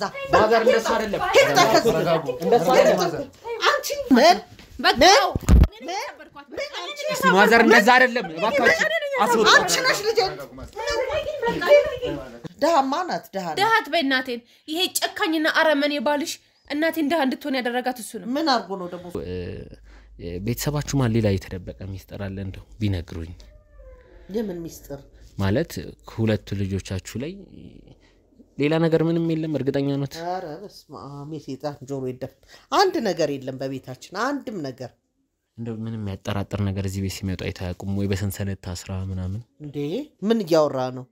እዛ ማዘር እንደሱ አይደለም እንደሱ አይደለም አንቺ በቃ እስቲ ማዘር እንደዛ አይደለም እባካችሁ አስወጣ አንቺ ነሽ ልጅ ደሃማ ናት ደሃት በእናቴን ይሄ ጨካኝና አረመኔ ባልሽ እናቴን ደሃ እንድትሆን ያደረጋት እሱ ነው ምን አርጎ ነው ደግሞ ቤተሰባችሁ ማን ሌላ የተደበቀ ሚስጥር አለ እንደው ቢነግሩኝ የምን ሚስጥር ማለት ሁለት ልጆቻችሁ ላይ ሌላ ነገር ምንም የለም እርግጠኛ ነዎት አረ በስመ አብ የሰይጣን ጆሮ ይደፍ አንድ ነገር የለም በቤታችን አንድም ነገር እንደው ምንም ያጠራጥር ነገር እዚህ ቤት ሲመጣ አይታቁም ወይ በሰንሰለት ታስራ ምናምን እንዴ ምን ያወራ ነው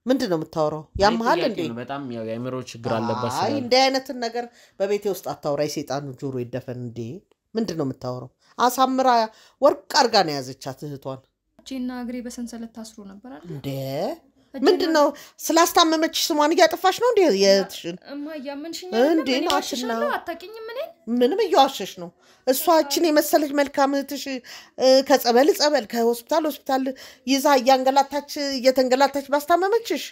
ምንድነው የምታወራው ያምሃል እንዴ በጣም ያው የአእምሮ ችግር አለበት አይ እንደ አይነት ነገር በቤቴ ውስጥ አታውራ የሰይጣን ጆሮ ይደፈን እንዴ ምንድነው የምታወራው አሳምራ ወርቅ አርጋ ነው ያዘቻት እህቷን እጄና እግሬ በሰንሰለት ታስሮ ነበር አይደል እንዴ ምንድነው ስላስታመመች ስሟን ያጠፋሽ ነው እንዴ የትሽን እማያ ምንሽኛ እንዴ ናችና አታቂኝም ምንም እያዋሸሽ ነው እሷችን የመሰለች መልካም እህትሽ ከጸበል ከሆስፒታል ይዛ ያንገላታች እየተንገላታች ባስታመመችሽ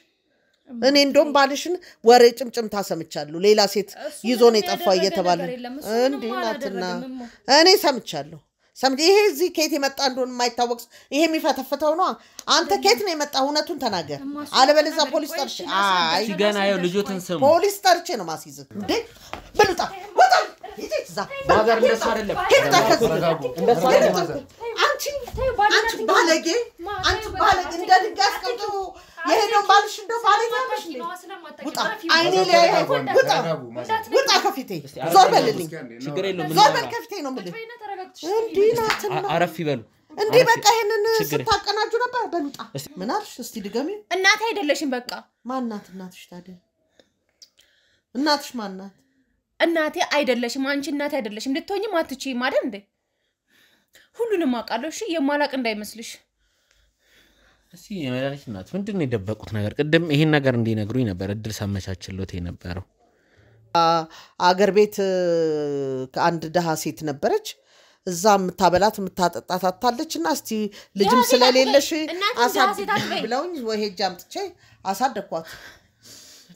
እኔ እንደም ባልሽን ወሬ ጭምጭም ታሰምቻለሁ ሌላ ሴት ይዞ ነው የጠፋው እየተባለ እንዴ ናትና እኔ ሰምቻለሁ ይሄ እዚህ ከየት የመጣ እንደሆነ የማይታወቅ ይሄ የሚፈተፈተው ነው አንተ ከየት ነው የመጣ እውነቱን ተናገር አለበለዚያ ፖሊስ ጠርቼ አይ ገና ያው ልጆትን ስሙ ፖሊስ ጠርቼ ነው ማስይዝ እንዴ በሉጣ ወጣ ይዘዛ ማዘር እንደሱ አይደለም እንደሱ አይደለም አንቺ ባለጌ እንደ ድንጋይ አስቀምጦ የሄደው ባልሽ እንደው ባለጌ ነሽ ውጣ አይኔ ላይ ውጣ ከፊቴ ዞር በልልኝ ችግር የለም ዞር በል ከፊቴ ነው የምልህ እንዴ ናትና አረፍ ይበሉ እንዴ በቃ ይሄንን ስታቀናጁ ነበር በሉጣ ምን አልሽ እስቲ ድገሚ እናቴ አይደለሽም በቃ ማናት እናትሽ ታዲያ እናትሽ ማናት እናቴ አይደለሽም አንቺ እናቴ አይደለሽም ልትሆኚም አትችይም አይደል እንዴ ሁሉንም አውቃለሁ እሺ የማላቅ እንዳይመስልሽ እሺ የመዳኒት እናት ምንድነው የደበቁት ነገር ቅድም ይሄን ነገር እንዲነግሩኝ ነበር እድል ሳመቻችሎት የነበረው አገር ቤት ከአንድ ደሃ ሴት ነበረች እዛም ታበላት ምታጣጣታለችና እስቲ ልጅም ስለሌለሽ አሳብለውኝ ወይ ሄጅ አምጥቼ አሳደኳት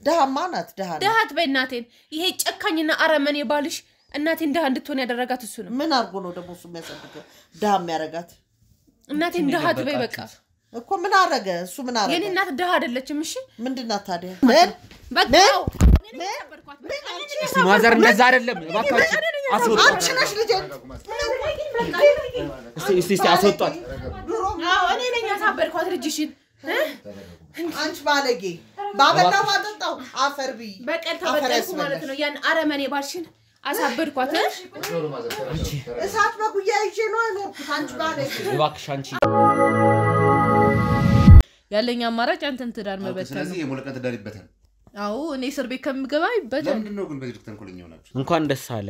ደሃማ ናት ደሃት በእናቴን ይሄ ጨካኝና አረመኔ ባልሽ እናቴን ደሃ እንድትሆን ያደረጋት እሱ ነው ምን አርጎ ነው ደግሞ እሱ የሚያሳድገው ደሃ የሚያረጋት እናቴን ደሃት በይ በቃ እኮ ምን አረገ እሱ ምን አረገ የኔ እናት ደሃ አይደለችም እሺ ምንድናት ታዲያ በቃ እስቲ ማዘር እንደዛ አይደለም እባካችሁ አስወጣ አንቺ ነሽ ልጅ እስቲ አስወጣት አዎ እኔ ነኝ ያሳበርኳት ልጅሽን አንቺ ባለጌ ባበላ ማጠጣው አፈርቢ በቀል ተበቀልኩ ማለት ነው ያን አረመኔ ባልሽን አሳበርኳት እሳት በጉያ ይዤ ነው አይኖርኩት አንቺ ባለጌ እባክሽ አንቺ ያለኛ አማራጭ አንተን ትዳር መበተን ስለዚህ የሞለቀት ትዳር ይበተን አዎ እኔ እስር ቤት ከምገባ ይበተን ለምንድነው ግን በዚህ ተንኮለኛው ናችሁ እንኳን ደስ አለ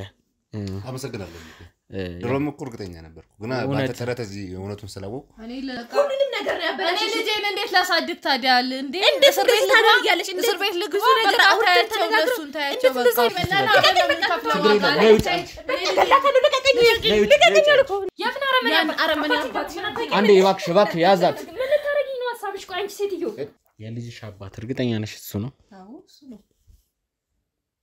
አመሰግናለሁ ድሮም እኮ እርግጠኛ ነበርኩ ግን ባተተረተ እዚህ እውነቱን ስላወቁ እኔ ሁሉንም ነገር ነበር እኔ ልጄን እንዴት ላሳድግ ታዲያል እንዴ እስር ቤት ታደርጊያለሽ እስር ቤት ልግዙ ነገር አውርተን እነሱን ታያቸው አንዴ እባክሽ ያዛት ሐሳብሽ ቆይ አንቺ ሴትዮ የልጅሽ አባት እርግጠኛ ነሽ እሱ ነው አዎ እሱ ነው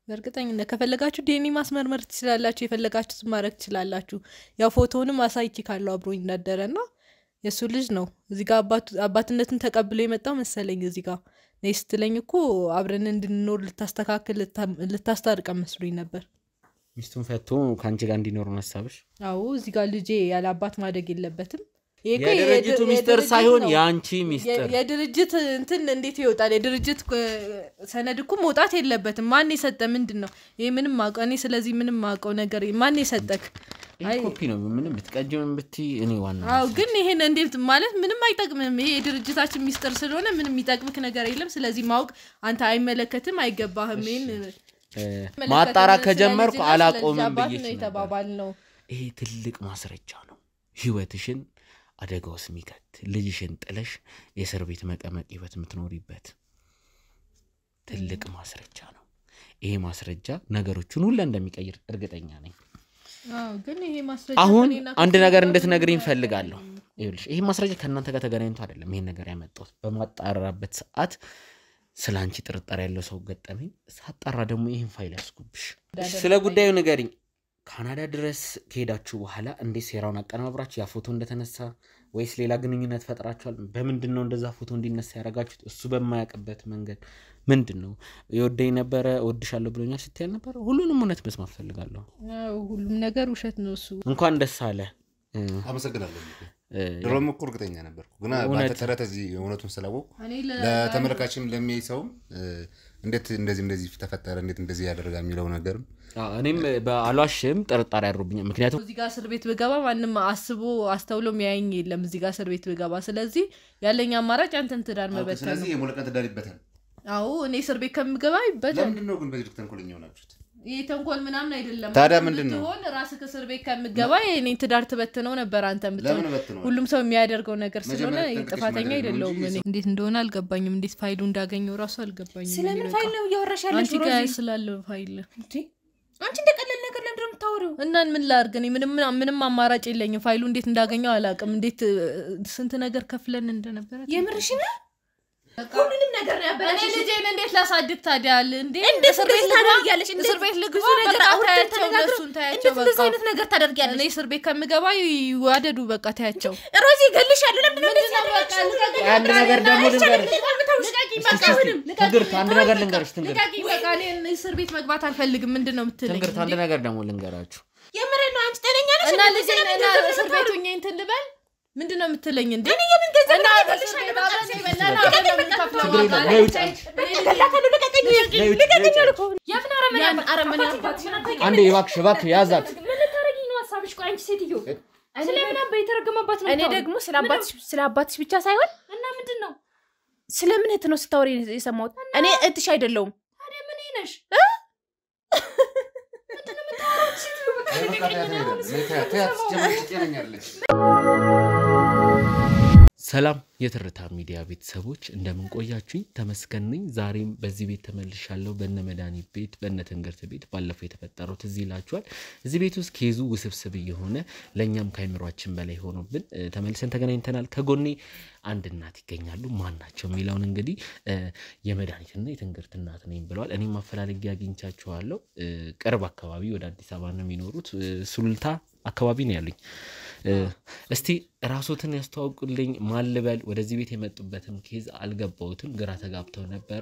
በርግጠኝነት ከፈለጋችሁ ዲኤንኤ ማስመርመር ትችላላችሁ የፈለጋችሁት ማድረግ ትችላላችሁ ያው ፎቶውንም አሳይቼ ካለው አብሮኝ እንዳደረና የሱ ልጅ ነው እዚህ ጋር አባትነትን ተቀብሎ የመጣው መሰለኝ እዚህ ጋር ነይስትለኝ እኮ አብረን እንድንኖር ልታስታርቀ መስሎኝ ነበር ሚስቱን ፈቶ ካንቺ ጋር እንዲኖር ነው ሐሳብሽ አዎ እዚህ ጋር ልጄ ያለ አባት ማደግ የለበትም የድርጅቱ ሚስጥር ሳይሆን ያንቺ ሚስጥር የድርጅት እንትን እንዴት ይወጣል የድርጅት ሰነድ እኮ መውጣት የለበትም ማን የሰጠ ምንድነው ይሄ ምንም ማቀው እኔ ስለዚህ ምንም ማቀው ነገር ማን የሰጠክ አይ ኮፒ ነው ምንም ብትቀጅም ብትይ እኔ ዋና አው ግን ይሄን እንዴት ማለት ምንም አይጠቅምም ይሄ የድርጅታችን ሚስጥር ስለሆነ ምንም የሚጠቅምክ ነገር የለም ስለዚህ ማውቅ አንተ አይመለከትም አይገባህም ማጣራ ከጀመርኩ አላቆምም ብዬሽ ነው የተባባልነው ይሄ ትልቅ ማስረጃ ነው ህይወትሽን አደጋውስ ሚከት ልጅሽን ጥለሽ የእስር ቤት መቀመቅ ህይወት ምትኖሪበት ትልቅ ማስረጃ ነው ይሄ ማስረጃ ነገሮችን ሁሉ እንደሚቀይር እርግጠኛ ነኝ አው ግን ይሄ ማስረጃ አሁን አንድ ነገር እንድትነግሪኝ ፈልጋለሁ ይኸውልሽ ይሄ ማስረጃ ከእናንተ ጋር ተገናኝቶ አይደለም ይሄን ነገር ያመጣው በማጣራበት ሰዓት ስላንቺ ጥርጣሬ ያለው ሰው ገጠመኝ ሳጣራ ደግሞ ይሄን ፋይል ያስኩብሽ ስለ ጉዳዩ ንገሪኝ ካናዳ ድረስ ከሄዳችሁ በኋላ እንዴ ሴራውን አቀናብራችሁ ያ ፎቶ እንደተነሳ ወይስ ሌላ ግንኙነት ፈጥራችኋል በምንድነው እንደዛ ፎቶ እንዲነሳ ያረጋችሁት እሱ በማያቀበት መንገድ ምንድነው ይወደኝ ነበር ወድሻለሁ ብሎኛል ስትያል ነበር ሁሉንም እውነት መስማት ፈልጋለሁ ሁሉም ነገር ውሸት ነው እሱ እንኳን ደስ አለ አመሰግናለሁ ድሮም እኮ እርግጠኛ ነበርኩ ግን ባተተረተ እዚህ እውነቱን ስላወቁ ለተመልካችም ለሚያይሰው እንዴት እንደዚህ ተፈጠረ እንዴት እንደዚህ ያደርጋል የሚለው ነገር እኔም በአሏሽም ጥርጣሬ ያሩብኝ ምክንያቱም እዚህ ጋር እስር ቤት ብገባ ማንንም አስቦ አስተውሎ የሚያየኝ የለም እዚህ ጋር እስር ቤት ብገባ ስለዚህ ያለኝ አማራጭ አንተን ትዳር መበተን ነው ስለዚህ የሞለቀት ትዳር ይበተን አዎ እኔ እስር ቤት ከምገባ ይበተን ለምንድነው ግን በዚህ ተንኮለኛው ናችሁት የተንኮል ምናምን አይደለም ታዲያ ምንድነው ሆነ ራስህ እስር ቤት ከምገባ እኔ ትዳር ትበተነው ነበር አንተም ብትሆን ሁሉም ሰው የሚያደርገው ነገር ስለሆነ ጥፋተኛ አይደለም እኔ እንዴት እንደሆነ አልገባኝም እንዴት ፋይሉ እንዳገኘው ራሱ አልገባኝም ስለምን ፋይል ነው ያወራሽ ያለሽ አንቺ ጋር ስላለው ፋይል እንዴ አንቺ እንደቀለል ነገር ለምንድን ነው የምታወሪው እና ምን ላርግ እኔ ምንም አማራጭ የለኝም ፋይሉ እንዴት እንዳገኘው አላውቅም እንዴት ስንት ነገር ከፍለን እንደነበረ የምርሽ ነው ሁሉንም ነገር ነው ያበላሽ እኔ ልጄን እንዴት ላሳድግ ታዲያል እንዴ እስር ቤት ታደርጊያለሽ እስር ቤት ልግዙ ነገር አታያቸው እነሱን ታያቸው በቃ እንደዚህ አይነት ነገር ታደርጊያለሽ እኔ እስር ቤት ከምገባ ይዋደዱ በቃ ታያቸው ሮዚ ገልሻለሁ ለምንድን ነው እንደዚህ ያደርጋችሁ አንድ ነገር ደግሞ ልንገርሽ ትንግርት አንድ ነገር ልንገርሽ ትንግርት በቃ እኔ እስር ቤት መግባት አልፈልግም ምንድነው የምትለኝ ትንግርት አንድ ነገር ደግሞ ልንገራችሁ የምሬ ነው አንቺ ጤነኛ ነሽ እና ልጄን እና እስር ቤት ሆኜ እንትን ልበል ምንድነው የምትለኝ እንዴ እኔ የምን ገንዘብ ላገልሻለሁ አንዴ እባክሽ ያዛት እኔ ደግሞ ስለ አባትሽ ብቻ ሳይሆን እና ምንድነው ስለምን እህት ነው ስታወሪ የሰማሁት እኔ እህትሽ አይደለሁም ታዲያ ምን ነሽ ሰላም የትርታ ሚዲያ ቤተሰቦች እንደምን ቆያችሁኝ ተመስገንኝ ዛሬም በዚህ ቤት ተመልሻለሁ በእነ መድኃኒት ቤት በእነ ትንግርት ቤት ባለፈው የተፈጠረው ትዝ ይላችኋል እዚህ ቤት ውስጥ ኬዙ ውስብስብ የሆነ ለኛም ካይምሯችን በላይ ሆኖብን ተመልሰን ተገናኝተናል ከጎኔ አንድ እናት ይገኛሉ ማናቸው የሚለውን እንግዲህ የመድኃኒትና የትንግርት እናት ነኝ ብለዋል እኔም ማፈላለግ ያግኝቻቸዋለሁ ቅርብ አካባቢ ወደ አዲስ አበባ ነው የሚኖሩት ሱሉልታ አካባቢ ነው ያሉኝ እስቲ ራስዎትን ያስተዋውቁልኝ ማልበል ወደዚህ ቤት የመጡበትም ኬዝ አልገባውትም ግራ ተጋብተው ነበር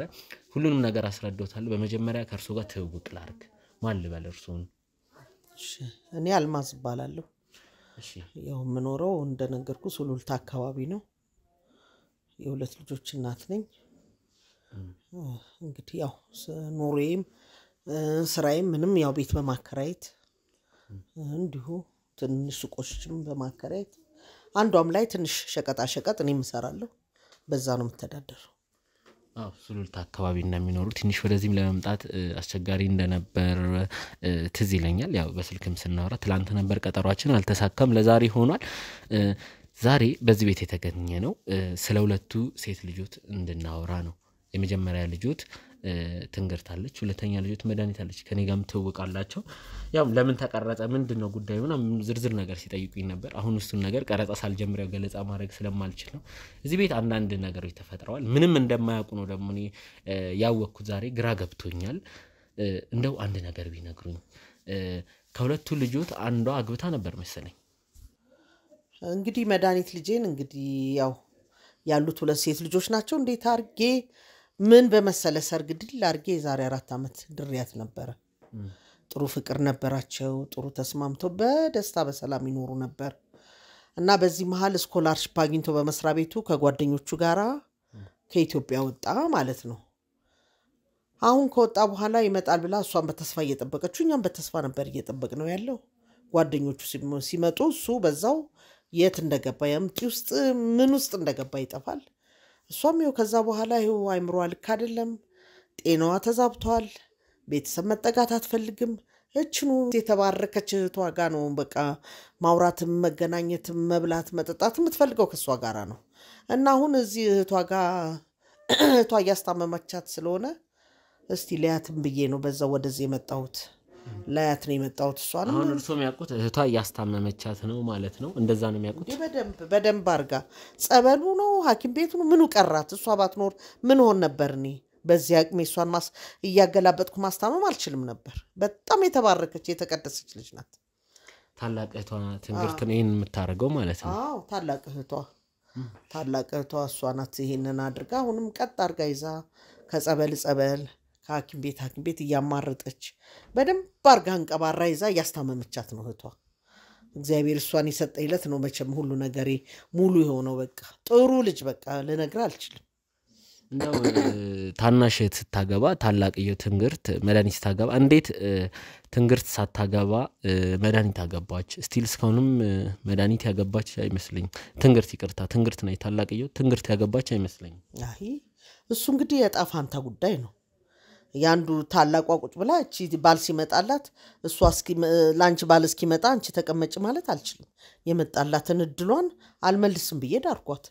ሁሉንም ነገር አስረዶታል በመጀመሪያ ከርሶ ጋር ትውውቅ ላርግ ማልበል እርሱን እሺ እኔ አልማዝ ባላለሁ እሺ ያው ምኖረው እንደነገርኩ ሱሉልታ አካባቢ ነው የሁለት ልጆች እናት ነኝ እንግዲህ ያው ኑሮዬም ስራዬም ምንም ያው ቤት በማከራየት እንዲሁ ትንሽ ሱቆችም በማከራየት አንዷም ላይ ትንሽ ሸቀጣ ሸቀጥ እኔም እሰራለሁ በዛ ነው የምተዳደረው ሱሉልታ አካባቢ እንደሚኖሩ ትንሽ ወደዚህም ለመምጣት አስቸጋሪ እንደነበር ትዝ ይለኛል ያው በስልክም ስናወራ ትላንት ነበር ቀጠሯችን አልተሳካም ለዛሬ ሆኗል ዛሬ በዚህ ቤት የተገኘ ነው ስለ ሁለቱ ሴት ልጆች እንድናወራ ነው የመጀመሪያ ልጆት ትንግርታለች ሁለተኛ ልጆት መድኃኒት አለች ከኔ ጋርም ተውቃላችሁ ያው ለምን ተቀረጸ ምንድነው ጉዳዩና ዝርዝር ነገር ሲጠይቁኝ ነበር አሁን እሱን ነገር ቀረጻ ሳልጀምረው ገለጻ ማድረግ ስለማልችል ነው እዚህ ቤት አንድ ነገሮች ተፈጥረዋል ምንም እንደማያውቁ ነው ደግሞ እኔ ያወቅኩት ዛሬ ግራ ገብቶኛል እንደው አንድ ነገር ቢነግሩኝ ከሁለቱ ልጆት አንዷ አግብታ ነበር መሰለኝ እንግዲህ መድኃኒት ልጄን እንግዲህ ያው ያሉት ሁለት ሴት ልጆች ናቸው እንዴት አርጌ ምን በመሰለ ሰርግ ድል አርጌ ዛሬ 4 አመት ድሪያት ነበር ጥሩ ፍቅር ነበራቸው ጥሩ ተስማምተው በደስታ በሰላም ይኖሩ ነበር እና በዚህ መሃል ስኮላርሺፕ አግኝቶ በመስሪያ ቤቱ ከጓደኞቹ ጋራ ከኢትዮጵያ ወጣ ማለት ነው አሁን ከወጣ በኋላ ይመጣል ብላ እሷን በተስፋ እየጠበቀችው እኛም በተስፋ ነበር እየጠበቅነው ያለው ጓደኞቹ ሲመጡ እሱ በዛው የት እንደገባ ያምጪ ውስጥ ምን ውስጥ እንደገባ ይጠፋል እሷም ይው ከዛ በኋላ ይው አይምሮ አልክ አይደለም ጤናዋ ተዛብቷል ቤተሰብ መጠጋት አትፈልግም እችኑ የተባረከች እህቷ ጋር ነው በቃ ማውራትም መገናኘትም መብላት መጠጣት የምትፈልገው ከሷ ጋራ ነው እና አሁን እዚህ እህቷ ጋር እህቷ ያስታመመቻት ስለሆነ እስቲ ሊያትም ብዬ ነው በዛው ወደዚህ የመጣሁት ላያት ነው የመጣሁት እሷን አሁን እርሶም ያውቁት እህቷ ያስታመመቻት ነው ማለት ነው እንደዛ ነው የሚያውቁት በደንብ አርጋ ጸበሉ ነው ሐኪም ቤቱ ነው ምኑ ቀራት እሷ ባትኖር ምን ሆን ነበር እኔ በዚህ አቅሜ እሷን እያገላበጥኩ ማስታመም አልችልም ነበር። በጣም የተባረከች የተቀደሰች ልጅ ናት። ታላቅ እህቷ ትንግርትን ይሄን የምታደርገው ማለት ነው። አዎ ታላቅ እህቷ እሷ ናት ይሄንን አድርጋ አሁንም ቀጥ አድርጋ ይዛ ከጸበል ከሐኪም ቤት እያማረጠች በደንብ አድርጋ አንቀባራ ይዛ እያስታመመቻት ነው እህቷ። እግዚአብሔር እሷን የሰጠኝ ዕለት ነው መቼም ሁሉ ነገሬ ሙሉ የሆነው። በቃ ጥሩ ልጅ በቃ ልነግርህ አልችልም። እንደው ታናሽ እህት ስታገባ ታላቅየው ትንግርት መድኃኒት ስታገባ እንዴት ትንግርት ሳታገባ መድኃኒት አገባች? ስቲል እስካሁንም መድኃኒት ያገባች አይመስለኝም። ትንግርት ነው ታላቅየው ትንግርት ያገባች አይመስለኝም። አይ እሱ እንግዲህ የዕጣ ፋንታ ጉዳይ ነው። ያንዱ ታላቋ ቁጭ ብላ እቺ ባል ሲመጣላት እሷ ላንቺ ባል እስኪመጣ አንቺ ተቀመጭ ማለት አልችልም። የመጣላትን እድሏን አልመልስም ብዬ ዳርኳት።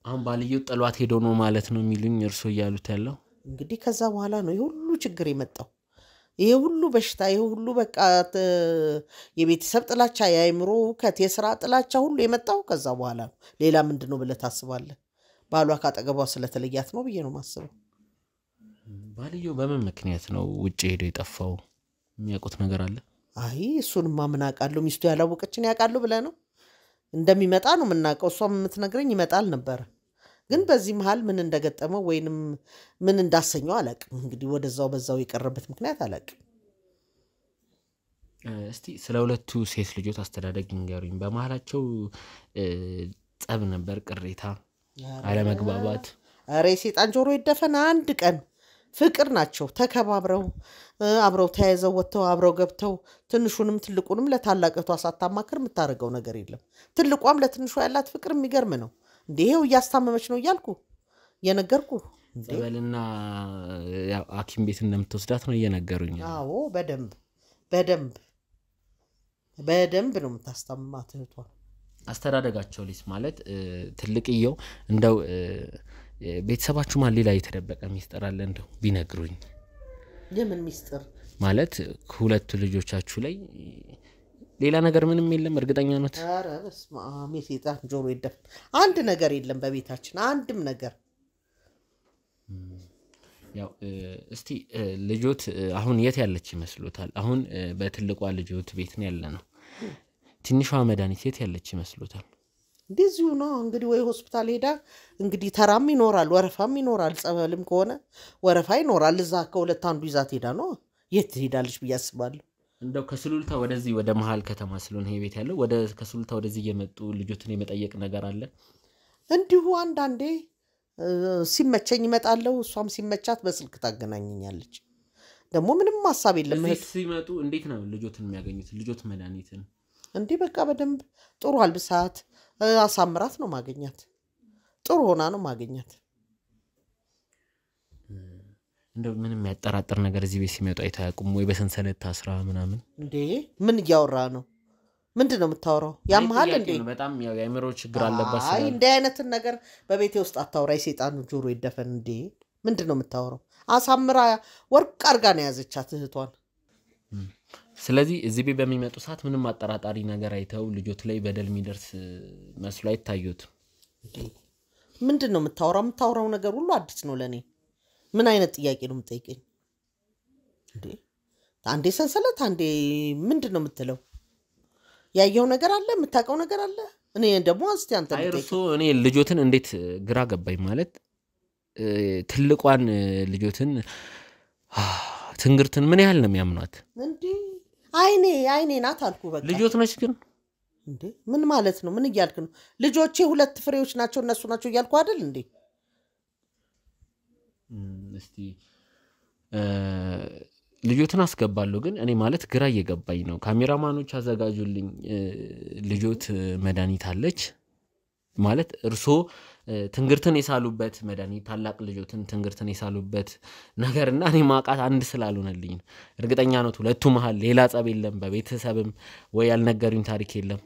አሁን ባልየው ጥሏት ሄዶ ነው ማለት ነው የሚሉኝ እርሶ እያሉት ያለው። እንግዲህ ከዛ በኋላ ነው ይሄ ሁሉ ችግር የመጣው። ይሄ ሁሉ በሽታ፣ ይሄ ሁሉ በቃ የቤተሰብ ጥላቻ፣ የአእምሮ ሁከት፣ የስራ ጥላቻ ሁሉ የመጣው ከዛ በኋላ ነው። ሌላ ምንድነው ብለህ ታስባለህ? ባሏ ካጠገቧ ስለተለያት ነው ብዬ ነው ማስበው። ባልየው በምን ምክንያት ነው ውጪ ሄዶ የጠፋው? የሚያውቁት ነገር አለ? አይ እሱንማ ምን አውቃለሁ። ሚስቱ ያላወቀችን ያውቃለሁ ብለህ ነው? እንደሚመጣ ነው የምናውቀው። እሷም የምትነግረኝ ይመጣል ነበር። ግን በዚህ መሃል ምን እንደገጠመው ወይንም ምን እንዳሰኘው አላውቅም። እንግዲህ ወደዛው በዛው የቀረበት ምክንያት አላውቅም። እስቲ ስለ ሁለቱ ሴት ልጆች አስተዳደግ ንገሩኝ። በመሃላቸው ጸብ ነበር? ቅሬታ፣ አለመግባባት? ኧረ የሴጣን ጆሮ ይደፈን። አንድ ቀን ፍቅር ናቸው። ተከባብረው አብረው ተያይዘው ወጥተው አብረው ገብተው ትንሹንም ትልቁንም ለታላቅቷ ሳታማክር የምታደርገው ነገር የለም። ትልቋም ለትንሹ ያላት ፍቅር የሚገርም ነው። እንዴው እያስታመመች ነው እያልኩ የነገርኩ። ጸበልና ሐኪም ቤት እንደምትወስዳት ነው እየነገሩኝ። አዎ በደንብ ነው የምታስታምማት እህቷ። አስተዳደጋቸው ሊስ ማለት ትልቅየው እንደው ቤተሰባችሁ ማን ሌላ የተደበቀ ሚስጥር አለ እንደው ቢነግሩኝ? የምን ሚስጥር ማለት ሁለቱ ልጆቻችሁ ላይ ሌላ ነገር ምንም የለም? እርግጠኛ ነው? ኧረ በስመ አብ የሴጣን ጆሮ ይደፍ። አንድ ነገር የለም በቤታችን አንድም ነገር። ያው እስቲ ልጆት አሁን የት ያለች ይመስሉታል? አሁን በትልቋ ልጆት ቤት ነው ያለ ነው። ትንሿ መድኃኒት የት ያለች ይመስሉታል? እንደዚሁ ነው እንግዲህ። ወይ ሆስፒታል ሄዳ እንግዲህ ተራም ይኖራል ወረፋም ይኖራል። ጸበልም ከሆነ ወረፋ ይኖራል። እዛ ከሁለት አንዱ ይዛት ሄዳ ነው። የት ሄዳለች ብዬ አስባለሁ። እንደው ከስሉልታ ወደዚህ ወደ መሃል ከተማ ስለሆነ ይሄ ቤት ያለው ወደ ከስሉልታ ወደዚህ እየመጡ ልጆትን የመጠየቅ ነገር አለ? እንዲሁ አንዳንዴ ሲመቸኝ እመጣለሁ። እሷም ሲመቻት በስልክ ታገናኘኛለች። ደግሞ ምንም ሐሳብ የለም። እዚህ ሲመጡ እንዴት ነው ልጆትን የሚያገኙት? ልጆት መድኃኒትን እንዲህ በቃ በደንብ ጥሩ አልብሳት አሳምራት ነው ማገኛት። ጥሩ ሆና ነው ማገኛት። እንደው ምንም ያጠራጥር ነገር እዚህ ቤት ሲመጡ አይታያቁም ወይ? በሰንሰለት ታስራ ምናምን? እንዴ ምን እያወራ ነው? ምንድነው የምታወራው? ያምሃል እንዴ? በጣም ያው የአእምሮ ችግር አለባት። አይ እንደ አይነትን ነገር በቤቴ ውስጥ አታውራ። የሰይጣን ጆሮ ይደፈን። እንዴ ምንድነው የምታወራው? አሳምራ ወርቅ አርጋ ነው ያዘቻት እህቷን። ስለዚህ እዚህ ቤት በሚመጡ ሰዓት ምንም አጠራጣሪ ነገር አይተው ልጆት ላይ በደል የሚደርስ መስሎ አይታዩት? እንዴ ምንድነው የምታወራው ነገር ሁሉ አዲስ ነው ለኔ። ምን አይነት ጥያቄ ነው የምጠይቀኝ? እንዴ አንዴ ሰንሰለት አንዴ ምንድነው የምትለው? ያየው ነገር አለ? የምታውቀው ነገር አለ? እኔ ደግሞ እስቲ አንተ አይርሶ እኔ ልጆትን እንዴት ግራ ገባኝ። ማለት ትልቋን ልጆትን ትንግርትን ምን ያህል ነው የሚያምኗት? እንዴ አይኔ ናት አልኩ። በቃ ልጆት ነች ግን እንዴ ምን ማለት ነው? ምን እያልክ ነው? ልጆቼ ሁለት ፍሬዎች ናቸው እነሱ ናቸው እያልኩ አይደል እንዴ? እስቲ ልጆትን አስገባለሁ ግን እኔ ማለት ግራ እየገባኝ ነው። ካሜራማኖች አዘጋጁልኝ። ልጆት መድኃኒት አለች ማለት እርሶ ትንግርትን የሳሉበት መድኃኒት ታላቅ ልጆትን ትንግርትን የሳሉበት ነገርና እኔ ማቃት አንድ ስላልሆነልኝ ነው። እርግጠኛ ነው ሁለቱ መሃል ሌላ ጸብ የለም? በቤተሰብም ወይ ያልነገሩኝ ታሪክ የለም?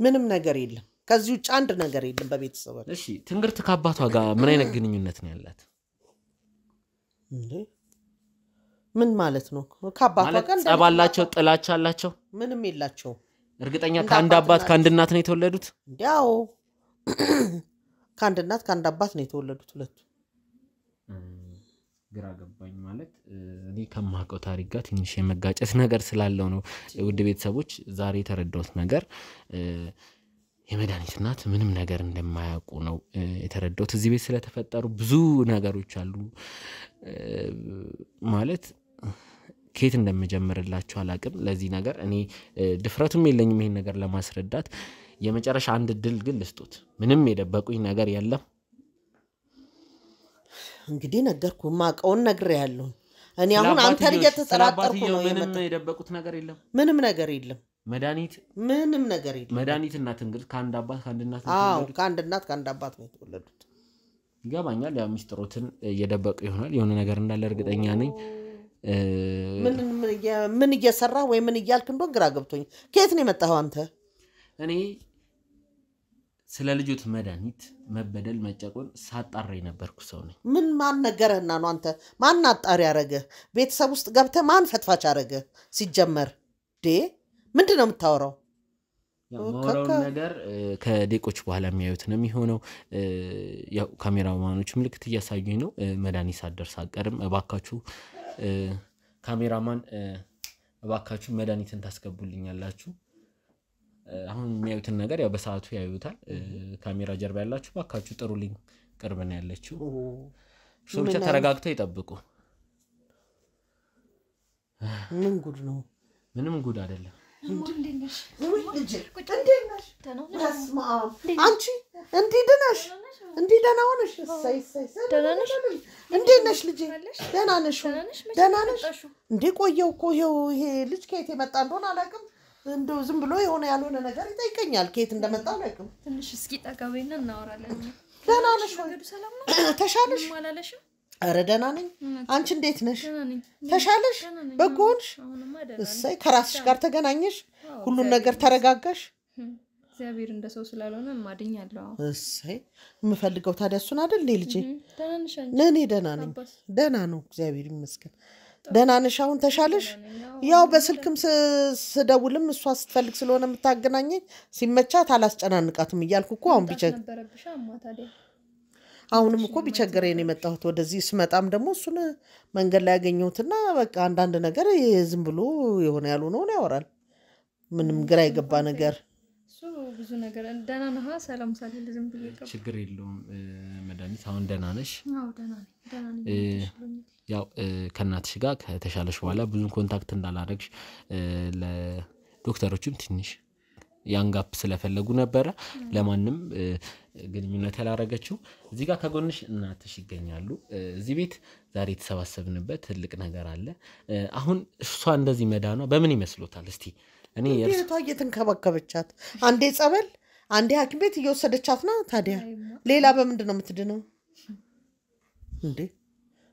ምንም ነገር የለም። ከዚህ ውጭ አንድ ነገር የለም በቤተሰብ። እሺ ትንግርት ከአባቷ ጋር ምን አይነት ግንኙነት ነው ያላት? እንዴ ምን ማለት ነው? ከአባቷ ጋር ጸብ አላቸው? ጥላቻ አላቸው? ምንም የላቸው። እርግጠኛ ከአንድ አባት ከአንድ እናት ነው የተወለዱት? እንዴው ከአንድ እናት ከአንድ አባት ነው የተወለዱት ሁለቱ። ግራ ገባኝ ማለት እኔ ከማውቀው ታሪክ ጋር ትንሽ የመጋጨት ነገር ስላለው ነው ውድ ቤተሰቦች ዛሬ የተረዳሁት ነገር የመድኃኒት እናት ምንም ነገር እንደማያውቁ ነው የተረዳሁት እዚህ ቤት ስለተፈጠሩ ብዙ ነገሮች አሉ ማለት ከየት እንደምጀምርላችሁ አላቅም ለዚህ ነገር እኔ ድፍረቱም የለኝም ይሄን ነገር ለማስረዳት የመጨረሻ አንድ ድል ግን ልስጡት ምንም የደበቁኝ ነገር የለም እንግዲህ ነገርኩ ማቀውን ነግሬያለሁ እኔ አሁን አንተን እየተጠራጠርኩ ነው ምንም የደበቁት ነገር የለም ምንም ነገር የለም መድኃኒት ምንም ነገር የለም መድኃኒት እናት እንግዲህ ከአንድ አባት ከአንድ እናት ከአንድ እናት ከአንድ አባት ነው የተወለዱት ይገባኛል ያ ሚስጥሮትን እየደበቁ ይሆናል የሆነ ነገር እንዳለ እርግጠኛ ነኝ ምን እየሰራ ወይ ምን እያልክ እንደሆነ ግራ ገብቶኝ ከየት ነው የመጣኸው አንተ እኔ ስለ ልጆት መድኃኒት መበደል መጨቆን ሳጣራ የነበርኩ ሰው ነኝ ምን ማን ነገረህና ነው አንተ ማን አጣሪ ያረገ ቤተሰብ ውስጥ ገብተህ ማን ፈትፋች አረገ ሲጀመር ምንድን ነው የምታወራው ያው ነገር ከደቂቆች በኋላ የሚያዩት ነው የሚሆነው ያው ካሜራማኖች ምልክት እያሳዩኝ ነው መድኃኒት ሳደርስ አቀርም እባካችሁ ካሜራማን እባካችሁ መድኃኒትን ታስገቡልኛላችሁ አሁን የሚያዩትን ነገር ያው በሰዓቱ ያዩታል ካሜራ ጀርባ ያላችሁ እባካችሁ ጥሩልኝ ቅርብ ነው ያለችው እሱ ብቻ ተረጋግተው ይጠብቁ ምን ጉድ ነው ምንም ጉድ አይደለም እንዴነሽ አንቺ እንዲድነሽ እንዲደና ሆነሽ ደናነሽ እንዴነሽ ልጄ ደናነሽ ደናነሽ እንዴ ቆየው እኮ ይሄ ልጅ ከየት የመጣ እንደሆነ አላውቅም እንደው ዝም ብሎ የሆነ ያልሆነ ነገር ይጠይቀኛል ከየት እንደመጣ አላውቅም ትንሽ እስኪ ጠጋበይና እናወራለን ደናነሽ ሰላም ነው ተሻለሽ ማላለሽም አረ ደና ነኝ አንቺ እንዴት ነሽ ተሻለሽ በጎንሽ እሰይ ከራስሽ ጋር ተገናኘሽ ሁሉን ነገር ተረጋጋሽ እግዚአብሔር እንደሰው ስላልሆነ ማድኛለሁ እሰይ የምፈልገው ታዲያ እሱን አይደል ልጄ ነኔ ደና ነኝ ደና ነው እግዚአብሔር ይመስገን ደና ነሽ አሁን ተሻለሽ ያው በስልክም ስደውልም እሷ ስትፈልግ ስለሆነ የምታገናኘኝ ሲመቻት አላስጨናንቃትም እያልኩ እኮ አሁን ነበረብሽ ታዲያ አሁንም እኮ ቢቸገረኝ የመጣሁት ወደዚህ ስመጣም ደግሞ እሱን መንገድ ላይ ያገኘሁትና በቃ አንዳንድ ነገር ዝም ብሎ የሆነ ያልሆነውን ያወራል ምንም ግራ የገባ ነገር እሱ ብዙ ነገር ደህና ነህ ሰላም ሳልል ዝም ብሎ ችግር የለውም መድኃኒት አሁን ደህና ነሽ አዎ ደህና ነኝ ያው ከእናትሽ ጋር ከተሻለሽ በኋላ ብዙ ኮንታክት እንዳላረግሽ ለዶክተሮችም ትንሽ ያንጋፕ ስለፈለጉ ነበር ለማንም ግንኙነት ያላረጋችሁ እዚህ ጋር ከጎንሽ እናትሽ ይገኛሉ እዚህ ቤት ዛሬ ተሰባሰብንበት ትልቅ ነገር አለ አሁን እሷ እንደዚህ መዳኗ በምን ይመስሎታል እስቲ እኔ የእርሷ እየተንከባከበቻት አንዴ ጸበል አንዴ ሐኪም ቤት እየወሰደቻት ነው ታዲያ ሌላ በምንድን ነው የምትድነው እንዴ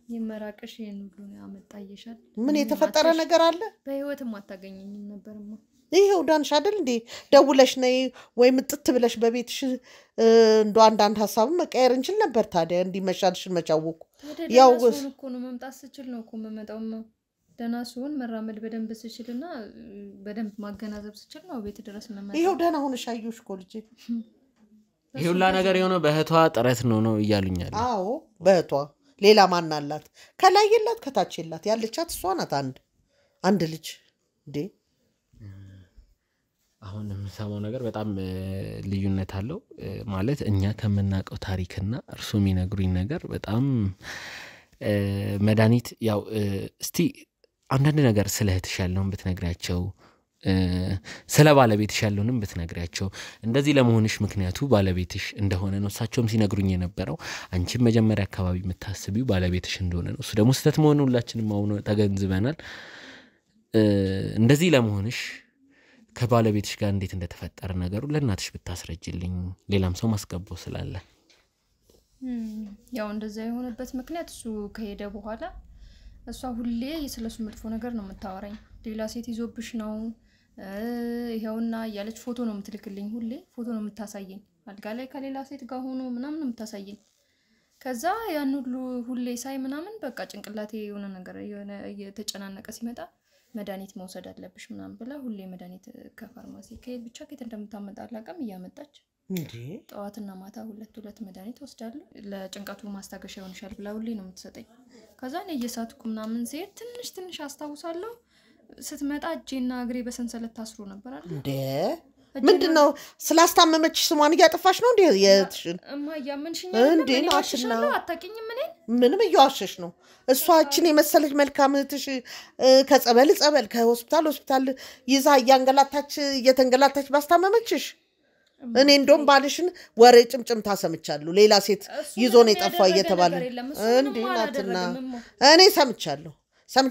ይመራቀሽ የኑሉ ያመጣየሻል ምን የተፈጠረ ነገር አለ በህይወትም አታገኘኝም ነበርማ ይሄው ዳንሽ አይደል እንዴ ደውለሽ ነይ ወይ ምጥት ብለሽ በቤትሽ እንዶ አንዳንድ ሐሳብ መቀየር እንችል ነበር ታዲያ እንዲመሻልሽን መጫወቁ ያው እኮ ነው መምጣት ስችል ነው እኮ መመጣው ደና ሲሆን መራመድ በደንብ ስችልና በደንብ ማገናዘብ ስችል ነው ቤት ድረስ መመጣ ይሄው ደና ሆነሽ አዩሽ እኮ ልጄ ይሁላ ነገር የሆነ በእህቷ ጥረት ነው እያሉኛል አዎ በእህቷ ሌላ ማን አላት ከላይ የላት ከታች የላት ያለቻት እሷ ናት አንድ ልጅ እንዴ አሁን የምሰማው ነገር በጣም ልዩነት አለው ማለት እኛ ከምናውቀው ታሪክና እርሱ የሚነግሩኝ ነገር በጣም መድኃኒት ያው እስቲ አንዳንድ ነገር ስለ እህትሽ ያለውን ብትነግራቸው ስለ ባለቤትሽ ያለውንም ብትነግራቸው እንደዚህ ለመሆንሽ ምክንያቱ ባለቤትሽ እንደሆነ ነው እሳቸውም ሲነግሩኝ የነበረው አንቺም መጀመሪያ አካባቢ የምታስቢው ባለቤትሽ እንደሆነ ነው እሱ ደግሞ ስህተት መሆኑን ሁላችንም አሁን ተገንዝበናል እንደዚህ ለመሆንሽ ከባለቤትሽ ጋር እንዴት እንደተፈጠረ ነገሩ ለእናትሽ ብታስረጅልኝ ሌላም ሰው ማስገባው ስላለ ያው እንደዛ የሆነበት ምክንያት እሱ ከሄደ በኋላ እሷ ሁሌ ስለሱ መጥፎ ነገር ነው የምታወራኝ ሌላ ሴት ይዞብሽ ነው ይሄውና ያለች ፎቶ ነው የምትልክልኝ ሁሌ ፎቶ ነው የምታሳየኝ አልጋ ላይ ከሌላ ሴት ጋር ሆኖ ምናምን ነው የምታሳየኝ ከዛ ያን ሁሌ ሳይ ምናምን በቃ ጭንቅላቴ የሆነ ነገር የተጨናነቀ ሲመጣ መድኃኒት መውሰድ አለብሽ ምናምን ብላ ሁሌ መድኃኒት ከፋርማሲ ከየት ብቻ ከየት እንደምታመጣ አላውቅም እያመጣች እንዴ ጠዋትና ማታ ሁለት መድኃኒት ወስዳለሁ ለጭንቀቱ ማስታገሻ ይሆንሻል ብላ ሁሌ ነው የምትሰጠኝ ከዛ ነው እየሳትኩ ምናምን ሲሄድ ትንሽ አስታውሳለሁ ስትመጣ እጄና እግሬ በሰንሰለት ታስሮ ነበር አይደል እንዴ ምንድነው ስላስታመመች ስሟን እያጠፋሽ ነው እንዴ የትሽን እማያምንሽኝ እንዴ ናትና አታውቂኝም እኔ ምንም እየዋሸሽ ነው እሷችን የመሰለች መልካም እህትሽ ከጸበል ከሆስፒታል ይዛ እየተንገላታች ባስታመመችሽ እኔ እንደውም ባልሽን ወሬ ጭምጭምታ ሰምቻለሁ ሌላ ሴት ይዞ ነው የጠፋው እየተባለ እንዴ ናትና እኔ ሰምቻለሁ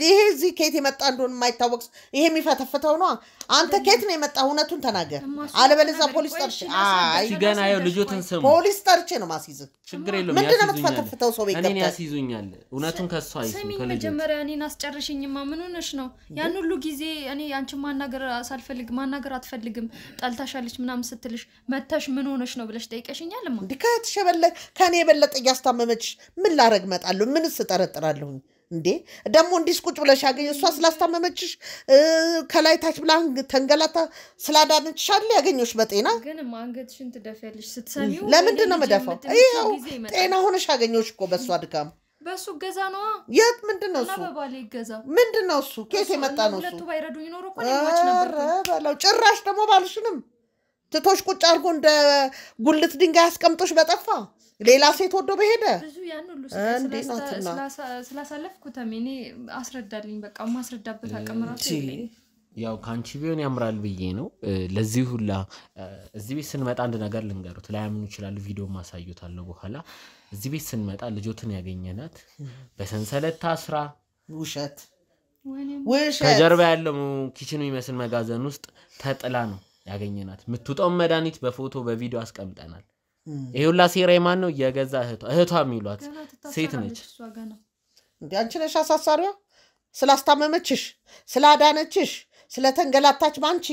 ይሄ እዚህ ከየት የመጣ እንደሆነ የማይታወቅ ይሄ የሚፈተፍተው ነው አንተ ከየት ነው የመጣ እውነቱን ተናገር አለበለዚያ ፖሊስ ጠርቼ አይ ገና ያው ልጆትን ስሙ ፖሊስ ጠርቼ ነው ማስይዝ ችግር የለውም ምንድነው የምትፈተፍተው ሰው ቤት እኔ ያስይዙኛል እውነቱን ከሷ አይሱ ከልጅ መጀመሪያ እኔን አስጨርሽኝማ ምን ሆነሽ ነው ያን ሁሉ ጊዜ እኔ አንቺ ማናገር አትፈልግም ጠልታሻለች ምናምን ስትልሽ መተሽ ምን ሆነሽ ነው ብለሽ ጠይቀሽኛልማ እንዴ ከኔ የበለጠ ያስታመመች ምን ላረግ መጣለሁ ምን ስጠረጥራለሁ እንዴ ደሞ እንዲስ ቁጭ ብለሽ ያገኝ እሷ ስላስታመመችሽ ከላይ ታች ብላ ተንገላታ ስላዳነችሽ አይደል ያገኘሽ በጤና ግን ማንገትሽን ትደፊያለሽ ስትሰሚው ለምንድን ነው መደፋው ይሄው ጤና ሆነሽ ያገኘሽ እኮ በሷ ድካም በሱ ገዛ ነው የት ምንድነው እሱ ለባባሌ ገዛ ምንድነው እሱ ከየት የመጣ ነው እሱ ሁለቱ ባይረዱኝ ኖሮ እኮ ነው ነበር ባላው ጭራሽ ደሞ ባልሽንም ትቶሽ ቁጭ አድርጎ እንደ ጉልት ድንጋይ አስቀምጦሽ በጠፋ ሌላ ሴት ወዶ በሄደ ብዙ ያን ሁሉ ስላሳለፍኩ ተሜኔ አስረዳልኝ በቃ ማስረዳበት አቀምራቱ ያው ካንቺ ቢሆን ያምራል ብዬ ነው ለዚህ ሁላ እዚህ ቤት ስንመጣ አንድ ነገር ልንገሩት ላያምኑ ይችላል ቪዲዮ ማሳዩታለሁ በኋላ እዚህ ቤት ስንመጣ ልጆትን ያገኘናት በሰንሰለት ታስራ ውሸት ከጀርባ ያለው ኪችኑ ይመስል መጋዘን ውስጥ ተጥላ ነው ያገኘናት ምትውጣው መድኃኒት በፎቶ በቪዲዮ አስቀምጠናል ይሁላ ሴራ ማን ነው የገዛ እህቷ የሚሏት ሴት ነች እንዴ አንቺ ነሽ አሳሳሪዋ ስላስታመመችሽ ስላዳነችሽ ስለተንገላታች ማንቺ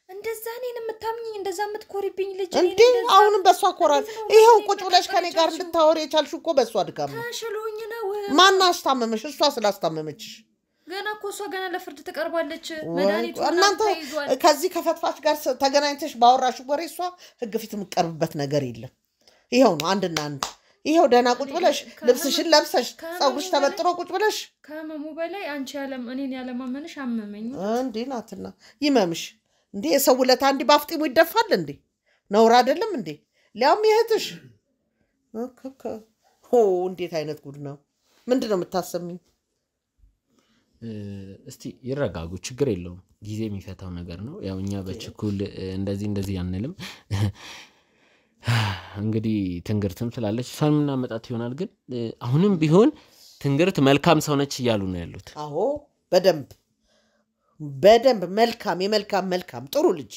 እንደዛ እኔን የምታምኚኝ እንደዛ የምትኮሪብኝ ልጅ እንዴ አሁንም በሷ ኮራል ይሄው ቁጭ ብለሽ ከኔ ጋር እንድታወሪ የቻልሽ እኮ በሷ ድካም ነው ታሽሎኝ ነው ማን አስታመመሽ እሷ ስላስታመመችሽ ገና እኮ እሷ ገና ለፍርድ ተቀርባለች መድኃኒቱ እናንተ ከዚህ ከፈትፋች ጋር ተገናኝተሽ ባወራሽ ወሬ እሷ ህግ ፊት የምትቀርብበት ነገር የለም ይሄው ነው አንድና አንድ ይሄው ደህና ቁጭ ብለሽ ልብስሽን ለብሰሽ ጸጉርሽ ተበጥሮ ቁጭ ብለሽ ከመሙ በላይ አንቺ እኔን ያለማመንሽ አመመኝ እንዴ ናትና ይመምሽ እንዴ የሰው ውለታ እንዲ ባፍጢሙ ይደፋል እንዴ ነውር አይደለም እንዴ ሊያም ይሄትሽ እንዴት አይነት ጉድ ነው ምንድነው የምታሰሚኝ እስቲ ይረጋጉ ችግር የለውም ጊዜ የሚፈታው ነገር ነው ያው እኛ በችኩል እንደዚህ አንልም እንግዲህ ትንግርትም ስላለች እሷን ምናመጣት ይሆናል ግን አሁንም ቢሆን ትንግርት መልካም ሰው ነች እያሉ ነው ያሉት አዎ በደንብ መልካም ጥሩ ልጅ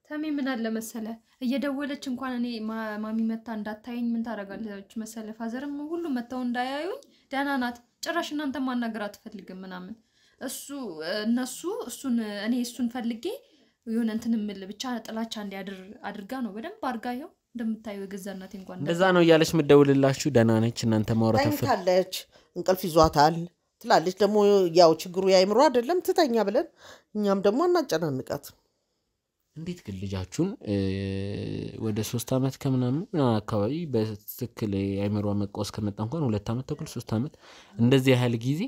ተሜ ምን አለ መሰለ እየደወለች እንኳን እኔ ማሚ መታ እንዳታየኝ ምን ታረጋለች መሰለ ፋዘርም ሁሉ መታው እንዳያዩኝ ደህና ናት ጭራሽ እናንተ ማናገር አትፈልግም ምናምን እኔ እሱን ፈልጌ የሆነ እንትን ምል ብቻ ጥላቻ እንዲያድር አድርጋ ነው በደንብ አርጋ ይሄው እንደምታዩ ገዛናት እንኳን እንደዛ ነው እያለች ምደውልላችሁ ደህና ነች እናንተ ማውራት ታለች እንቅልፍ ይዟታል ትላለች ደግሞ ያው ችግሩ ያይምሮ አይደለም ትተኛ ብለን እኛም ደግሞ እናጨናንቃት እንዴት ግን ልጃችሁን ወደ 3 አመት ከምናምን አካባቢ በትክክል ያይምሮ መቆስ ከመጣ እንኳን 2 አመት ተኩል 3 አመት እንደዚህ ያህል ጊዜ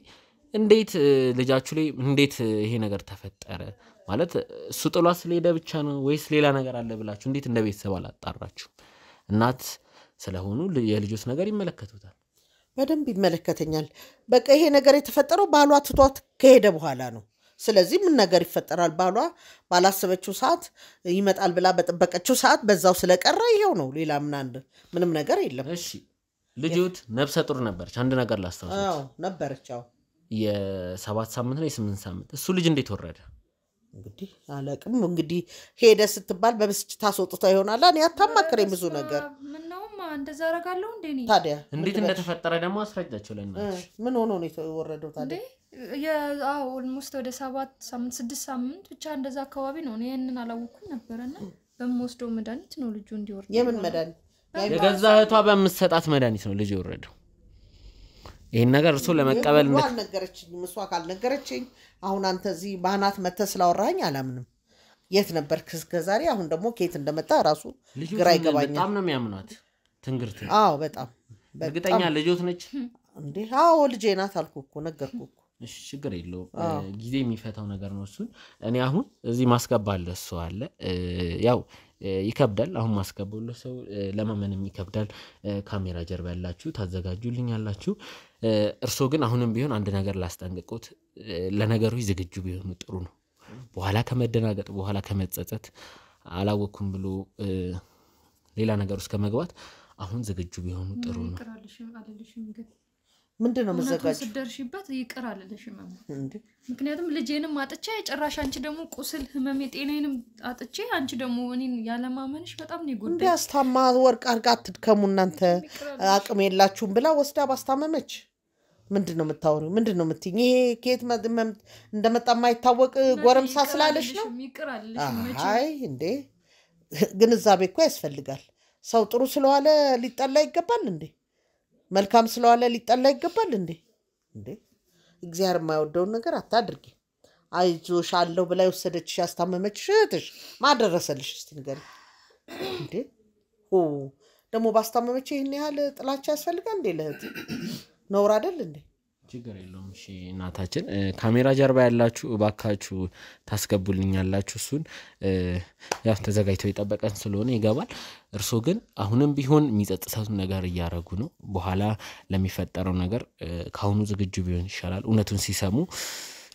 እንዴት ልጃችሁ ላይ እንዴት ይሄ ነገር ተፈጠረ ማለት እሱ ጥሏት ስለሄደ ብቻ ነው ወይስ ሌላ ነገር አለ ብላችሁ እንዴት እንደ ቤተሰብ አላጣራችሁ እናት ስለሆኑ የልጆች ነገር ይመለከቱታል በደንብ ይመለከተኛል በቃ ይሄ ነገር የተፈጠረው ባሏ ትቷት ከሄደ በኋላ ነው ስለዚህ ምን ነገር ይፈጠራል ባላሰበችው ሰዓት ይመጣል ብላ በተጠበቀችው ሰዓት በዛው ስለቀረ ይሄው ነው ሌላ ምንም ነገር የለም እሺ ልጅት ነፍሰ ጡር ነበርች አንድ ነገር ላስተዋውቅ አዎ ነበርች አዎ የ7 ሳምንት ነው የ8 ሳምንት እሱ ልጅ እንዴት ወረደ እንግዲህ አላቅም እንግዲህ ሄደ ስትባል በብስጭት ታስወጥታ ይሆናል እኔ አታማክረኝ ብዙ ነገር ምንነውማ እንደዛ አረጋለሁ እንደኔ ታዲያ እንዴት እንደተፈጠረ ደግሞ አስረጃቸው ለእናትሽ ምን ሆኖ ነው የተወረደው ታዲያ ያው ኦልሞስት ወደ 7 ሳምንት 6 ሳምንት ብቻ እንደዛ አካባቢ ነው እኔ እነን አላወኩም ነበርና በመወስደው መድኃኒት ነው ልጁ እንዲወርድ የምን መድኃኒት የገዛ እህቷ በመሰጣት መድኃኒት ነው ልጅ ወረደው ይሄን ነገር እሱ ለመቀበል ነገረችኝ መስዋ ካልነገረችኝ አሁን አንተ እዚህ ባናት መተስ ላወራኝ አላምንም የት ነበርክ እስከዛሬ? አሁን ደግሞ ከየት እንደመጣ ራሱ ልጆት ግራ ይገባኛል። በጣም ነው የሚያምኗት ትንግርት። አዎ በጣም እርግጠኛ ልጆት ነች እንዴ? አዎ ልጄ ናት አልኩህ እኮ ነገርኩህ እኮ። እሺ ችግር የለውም ጊዜ የሚፈታው ነገር ነው እሱን። እኔ አሁን እዚህ ማስገባለ እሱ አለ ያው ይከብዳል አሁን ማስገባው ለሰው ለማመንም ይከብዳል። ካሜራ ጀርባ ያላችሁ ታዘጋጁልኛላችሁ። እርሶ ግን አሁንም ቢሆን አንድ ነገር ላስጠንቅቁት፣ ለነገሮች ዝግጁ ቢሆኑ ጥሩ ነው። በኋላ ከመደናገጥ በኋላ ከመጸጸት አላወኩም ብሎ ሌላ ነገር ውስጥ ከመግባት አሁን ዝግጁ ቢሆኑ ጥሩ ነው። ምንድነው መዘጋጅ ስደርሽበት ይቅር አለልሽም እንዴ? ምክንያቱም ልጄንም አጥቼ ጭራሽ አንቺ ደግሞ ቁስል ህመም የጤናዬንም አጥቼ አንቺ ደግሞ እኔን ያለማመንሽ በጣም ነው ይጎዳል። እንዲያስታማ ወርቅ አርጋ አትድከሙ እናንተ አቅም የላችሁም ብላ ወስዳ ባስታመመች ምንድነው የምታወሪው? ምንድነው የምትይኝ? ይሄ ከየት እንደመጣ የማይታወቅ ጎረምሳ ስላለሽ ነው? ይቅር አለልሽም መቼ? አይ እንዴ ግንዛቤ እኮ ያስፈልጋል። ሰው ጥሩ ስለዋለ ሊጠላ ይገባል እንዴ? መልካም ስለዋለ ሊጠላ ይገባል እንዴ? እንዴ እግዚአብሔር የማይወደውን ነገር አታድርጊ። አይዞሽ አለው ብላ ወሰደችሽ ያስታመመችሽ እህትሽ ማደረሰልሽ እስቲ ንገሪ እንዴ? ደግሞ ባስታመመች ይሄን ያህል ጥላቻ ያስፈልጋል እንዴ? ለእህት ነውር አይደል እንዴ? ችግር የለውም። እሺ እናታችን ካሜራ ጀርባ ያላችሁ እባካችሁ ታስገቡልኛላችሁ። እሱን ያው ተዘጋጅቶ ይጠበቀን ስለሆነ ይገባል። እርሶ ግን አሁንም ቢሆን የሚጸጽተው ነገር እያረጉ ነው። በኋላ ለሚፈጠረው ነገር ካሁኑ ዝግጁ ቢሆን ይሻላል። እውነቱን ሲሰሙ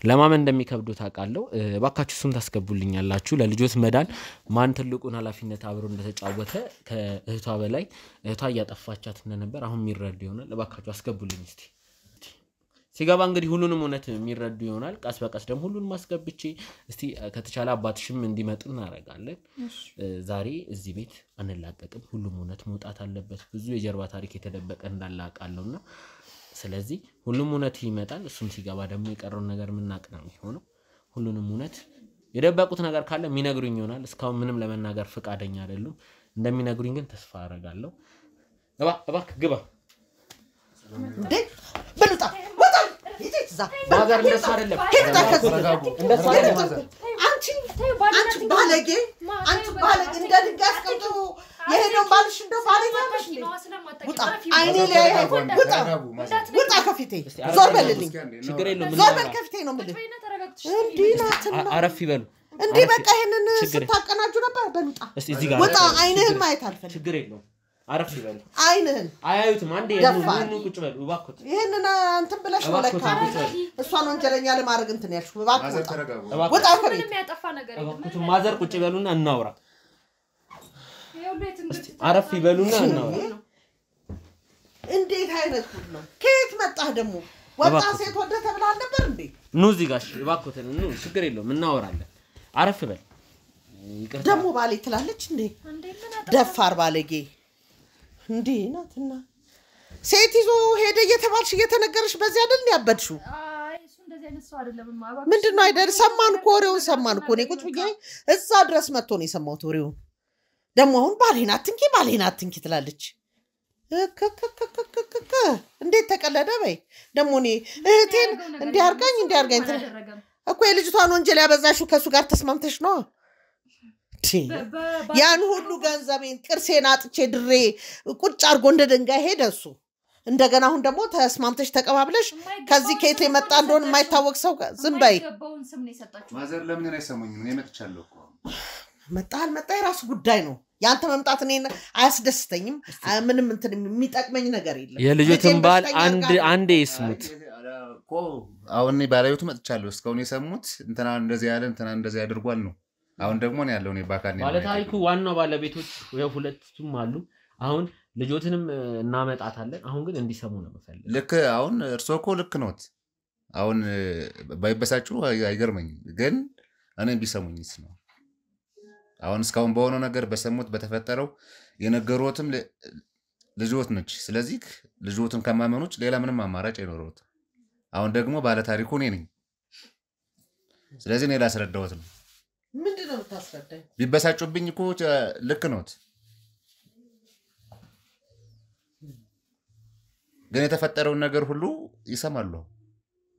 ለማመን እንደሚከብዱ ታውቃለሁ። እባካችሁ እሱን ታስገቡልኛላችሁ። ለልጆት መዳን ማን ትልቁን ኃላፊነት አብሮ እንደተጫወተ ከእህቷ በላይ እህቷ እያጠፋቻት እንደነበር አሁን የሚረዱ ይሆናል። እባካችሁ አስገቡልኝ እስቲ። ሲገባ እንግዲህ ሁሉንም እውነት የሚረዱ ይሆናል። ቀስ በቀስ ደግሞ ሁሉንም ማስገብቼ እስቲ ከተቻለ አባትሽም እንዲመጡ እናረጋለን። ዛሬ እዚህ ቤት አንላቀቅም። ሁሉም እውነት መውጣት አለበት። ብዙ የጀርባ ታሪክ የተደበቀ እንዳለ አውቃለሁና ስለዚህ ሁሉም እውነት ይመጣል። እሱም ሲገባ ደግሞ የቀረውን ነገር ምናቅ ነው የሚሆነው። ሁሉንም እውነት የደበቁት ነገር ካለ የሚነግሩኝ ይሆናል። እስካሁን ምንም ለመናገር ፍቃደኛ አይደሉም። እንደሚነግሩኝ ግን ተስፋ አደርጋለሁ። እባክህ ግባ እንዴ በሉጣ ማዘር እንደሱ አይደለም። አንቺ ባለጌ እንደ ድንጋይ አስቀምጦ የሄደውን ባልሽ እንደው ባለጌ ነሽ እንዴ? ውጣ አይኔ ላይ ውጣ ከፊቴ ዞር በልልኝ። ችግር የለውም። ዞር በል ከፊቴ ነው የምልህ። እንዲህ ናትና አረፍ ይበሉ እንዴ በቃ ይሄንን ስታቀናጁ ነበር። በሉጣ ውጣ አይንህን ማየት አልፈልግም። ችግር የለውም። አረፍ ይበሉ። አይንህን አያዩትም። አንዴ የሆነ ቁጭ በሉ እባክዎት። ይሄንን እንትን ብለሽ ነው ለካ እሷን ወንጀለኛ ለማድረግ እንትን ያልሽው። እባክዎት ውጣ ከቤት። ምንም ያጠፋ ነገር የለም። እባክዎት ማዘር ቁጭ በሉና እናውራ። እስቲ አረፍ ይበሉና እናውራ። እንዴት አይነት ጉድ ነው? ከየት መጣህ ደግሞ? ወጣ ሴት ወደ ተብላ ነበር እንዴ? ኑ እዚህ ጋር እባክዎት ኑ። ችግር የለውም እናወራለን። አረፍ በል። ደግሞ ባሌ ትላለች እንዴ? ደፋር ባለጌ እንዴ ናትና ሴት ይዞ ሄደ እየተባልሽ እየተነገርሽ በዚህ አይደል ያበድሽው? አይ እሱ እንደዚህ አይነት ሰው አይደለም። ምንድነው አይደል? ሰማን እኮ ወሬውን ሰማን እኮ። እኔ ቁጭ ብዬ እዛ ድረስ መጥቶ ነው የሰማሁት ወሬውን። ደግሞ አሁን ባሌን አትንኪ ትላለች። እንዴት ተቀለደ በይ። ደግሞ እኔ እህቴን እንዲያርጋኝ እኮ የልጅቷን ወንጀል ያበዛሽው ከሱ ጋር ተስማምተሽ ነው። ያን ሁሉ ገንዘቤን ቅርሴን አጥቼ ድሬ ቁጭ አርጎ እንደ ድንጋይ ሄደ እሱ። እንደገና አሁን ደግሞ ተስማምተሽ ተቀባብለሽ ከዚህ ከየት የመጣ እንደሆነ የማይታወቅ ሰው ዝም በይ። ማዘር ለምን አይሰሙኝም? እኔ መጥቻለሁ እኮ። መጣ የራሱ ጉዳይ ነው። ያንተ መምጣት እኔን አያስደስተኝም። ምንም እንትን የሚጠቅመኝ ነገር የለም። የልጆትን ባል አንዴ ይስሙት እኮ። አሁን ባለቤቱ መጥቻለሁ። እስካሁን የሰሙት እንትና እንደዚህ ያለ እንትና እንደዚህ ያድርጓል ነው። አሁን ደግሞ ነው ያለው። እኔ ባካን ነው ባለ ታሪኩ ዋናው ባለቤቶች ሁለቱም አሉ። አሁን ልጆትንም እናመጣታለን። አሁን ግን እንዲሰሙ ነው መፈልግ። ልክ አሁን እርሶ እኮ ልክ ነዎት። አሁን ባይበሳጩ አይገርመኝም። ግን እኔ ቢሰሙኝስ ነው። አሁን እስካሁን በሆነው ነገር በሰሙት በተፈጠረው የነገሩትም ልጆት ነች። ስለዚህ ልጆትን ከማመኑች ሌላ ምንም አማራጭ አይኖርዎት። አሁን ደግሞ ባለ ታሪኩ እኔ ነኝ። ስለዚህ እኔ ላስረዳዎት ነው። ምንድነው የምታስረዳኝ? ቢበሳጩብኝ እኮ ልክ ነዎት። ግን የተፈጠረውን ነገር ሁሉ ይሰማሉ።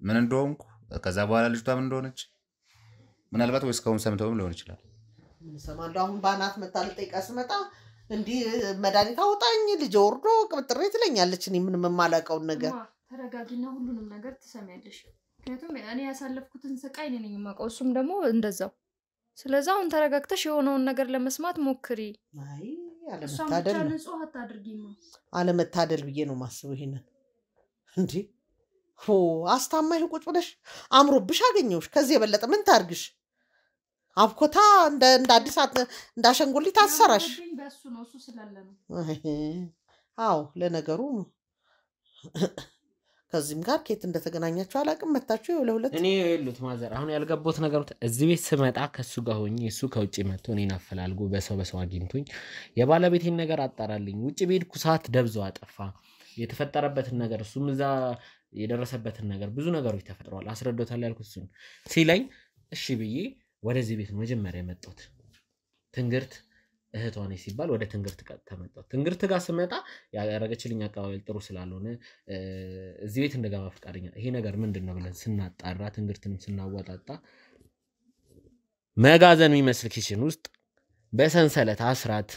ምን እንደሆንኩ ከዛ በኋላ ልጅቷ ምን እንደሆነች ምናልባት ወይስ ከሆነ ሰምተውም ሊሆን ይችላል። ምን ሰማለሁ አሁን ባናት መታል ጠይቃ ስመጣ እንዲህ መድኃኒት አውጣኝ ልጅ ወርዶ ቅብጥሬ ትለኛለች። እኔ ምንም የማላውቀውን ነገር ተረጋጊና ሁሉንም ነገር ትሰሚያለሽ። ምክንያቱም እኔ ያሳለፍኩትን ስቃይ እኔ ነኝ የማውቀው፣ እሱም ደግሞ እንደዛው። ስለዚህ አሁን ተረጋግተሽ የሆነውን ነገር ለመስማት ሞክሪ። አይ እሷን ብቻ ንጹህ አታድርጊማ። አለመታደል ብዬ ነው ማስበው ይሄንን እንዴ አስታማኝ ቁጭ ብለሽ አምሮብሽ አገኘውሽ። ከዚህ የበለጠ ምን ታርግሽ? አብኮታ እንደ አዲስ እንዳሸንጉሊት አሰራሽ። በሱ ነው እሱ ስላለ ነው። አዎ ለነገሩ ከዚህም ጋር ከየት እንደተገናኛችሁ አላውቅም። መታችሁ ለሁለት እኔ ይሉት ማዘር አሁን ያልገባሁት ነገር እዚህ ቤት ስመጣ ከሱ ጋር ሆኜ እሱ ከውጪ መጥቶ እኔን አፈላልጎ በሰው አግኝቶኝ የባለቤቴን ነገር አጣራልኝ። ውጪ ቤድኩ ሰዓት ደብዘው አጠፋ። የተፈጠረበትን ነገር እሱም እዛ የደረሰበትን ነገር ብዙ ነገሮች ተፈጥረዋል አስረዶታል ያልኩት እሱን ሲለኝ እሺ ብዬ ወደዚህ ቤት ነው መጀመሪያ የመጣሁት። ትንግርት እህቷ ነኝ ሲባል ወደ ትንግርት ተመጣሁ። ትንግርት ጋር ስመጣ ያረጋችልኝ አቀባበል ጥሩ ስላልሆነ እዚህ ቤት እንደገባ ፈቃደኛ ይሄ ነገር ምንድነው ብለን ስናጣራ ትንግርትንም ስናወጣጣ መጋዘን የሚመስል ኪችን ውስጥ በሰንሰለት አስራት